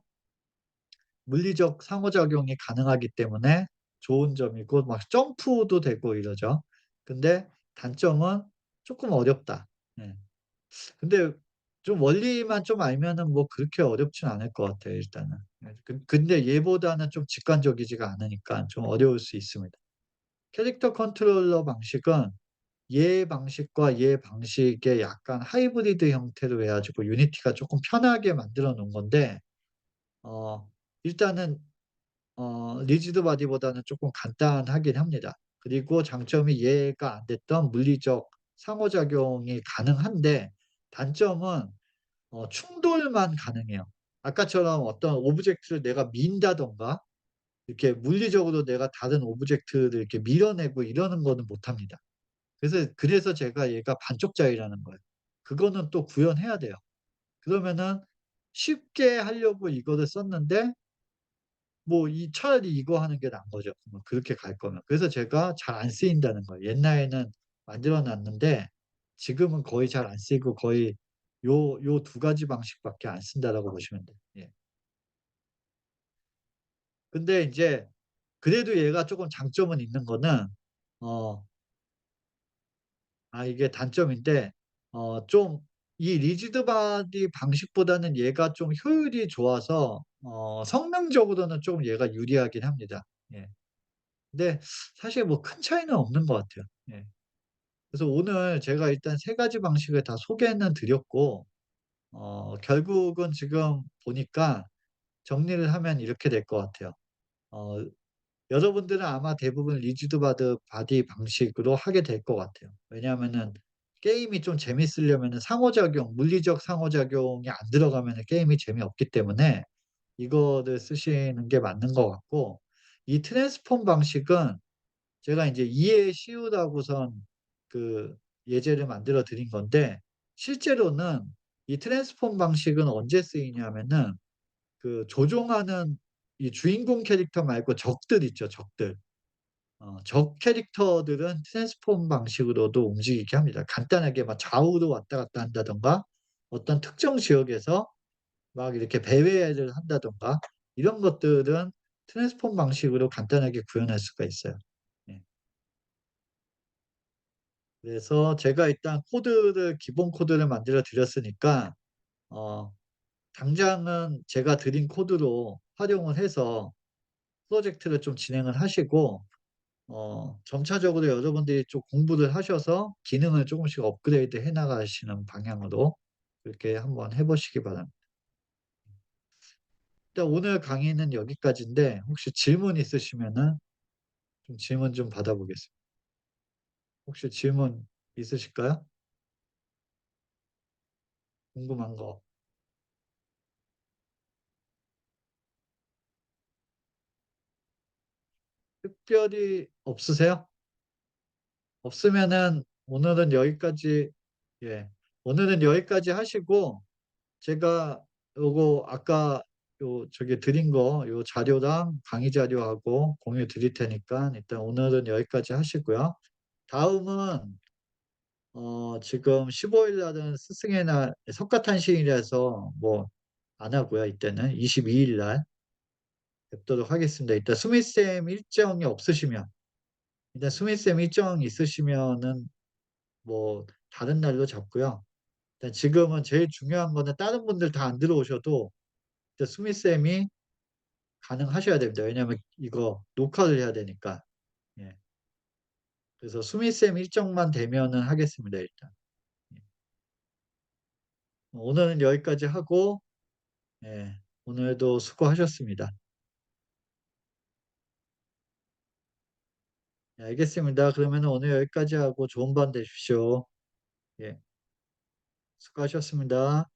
물리적 상호작용이 가능하기 때문에 좋은 점이고 막 점프도 되고 이러죠. 근데 단점은 쪼끔 어렵다. 예. 근데 좀 원리만 좀 알면은 뭐 그렇게 어렵진 않을 것 같아요 일단은. 예. 근데 얘보다는 좀 직관적이지가 않으니까 좀 어려울 수 있습니다. 캐릭터 컨트롤러 방식은 얘 방식과 얘 방식의 약간 하이브리드 형태로 해 가지고 유니티가 쪼끔 편하게 만들어 놓은 건데 어 일단은 리지드 바디보다는 쪼끔 간단하긴 합니다. 그리고 장점이 얘가 안 됐던 물리적 상호작용이 가능한데 단점은 충돌만 가능해요. 아까처럼 어떤 오브젝트를 내가 민다든가 이렇게 물리적으로 내가 다른 오브젝트를 이렇게 밀어내고 이러는 거는 못합니다. 그래서 제가 얘가 반쪽짜리라는 거예요. 그거는 또 구현해야 돼요. 그러면은 쉽게 하려고 이거를 썼는데 뭐 차라리 이거 하는 게 나은 거죠. 뭐 그렇게 갈 거면. 그래서 제가 잘 안 쓰인다는 거예요. 옛날에는 만들어 놨는데 지금은 거의 잘 안 쓰이고 거의 요 두 가지 방식밖에 안 쓴다라고 보시면 돼요. 예. 근데 인제 그래도 얘가 쪼금 장점은 있는 거는 어 이게 단점인데 좀 이 리지드 바디 방식보다는 얘가 좀 효율이 좋아서 성능적으로는 좀 얘가 유리하긴 합니다. 예. 근데 사실 뭐 큰 차이는 없는 것 같아요. 예. 그래서 오늘 제가 일단 3 가지 방식을 다 소개는 드렸고 결국은 지금 보니까 정리를 하면 이렇게 될 것 같아요. 어 여러분들은 아마 대부분 리지드 바디 방식으로 하게 될 것 같아요. 왜냐하면은 게임이 좀 재밌으려면은 상호작용, 물리적 상호작용이 안 들어가면은 게임이 재미없기 때문에 이거를 쓰시는 게 맞는 것 같고, 이 트랜스폼 방식은 제가 인제 이해에 쉬우라고선 그 예제를 만들어 드린 건데, 실제로는 이 트랜스폼 방식은 언제 쓰이냐면은 그 조종하는 이 주인공 캐릭터 말고 적들 있죠, 적들. 적 캐릭터들은 트랜스폼 방식으로도 움직이게 합니다. 간단하게 막 좌우로 왔다 갔다 한다든가, 어떤 특정 지역에서 막 이렇게 배회를 한다든가, 이런 것들은 트랜스폼 방식으로 간단하게 구현할 수가 있어요. 예. 그래서 제가 일단 코드를 기본 코드를 만들어 드렸으니까 어 당장은 제가 드린 코드로 활용을 해서 프로젝트를 좀 진행을 하시고, 점차적으로 여러분들이 좀 공부를 하셔서 기능을 쪼금씩 업그레이드 해 나가시는 방향으로 그렇게 한번 해 보시기 바랍니다. 일단 오늘 강의는 여기까지인데, 혹시 질문 있으시면은 좀 질문 좀 받아 보겠습니다. 혹시 질문 있으실까요? 궁금한 거. 특별히 없으세요? 없으면은 오늘은 여기까지. 예. 오늘은 여기까지 하시고, 제가 요거 아까 저기 드린 거 요 자료랑 강의 자료하고 공유 드릴 테니까 일단 오늘은 여기까지 하시고요. 다음은 지금 15일 날은 스승의 날 석가탄신일이라서 뭐 안 하고요. 이때는 22일 날 뵙도록 하겠습니다. 일단 수미쌤 일정이 없으시면, 일단 수미쌤 일정 있으시면은 뭐 다른 날로 잡고요. 일단 지금은 제일 중요한 거는 다른 분들 다 안 들어오셔도 일단 수미쌤이 가능하셔야 됩니다. 왜냐하면 이거 녹화를 해야 되니까. 예. 그래서 수미쌤 일정만 되면은 하겠습니다 일단. 예. 오늘은 여기까지 하고, 예, 오늘도 수고하셨습니다. 예, 알겠습니다. 그러면은 오늘 여기까지 하고 좋은 밤 되십시오. 예. 수고하셨습니다.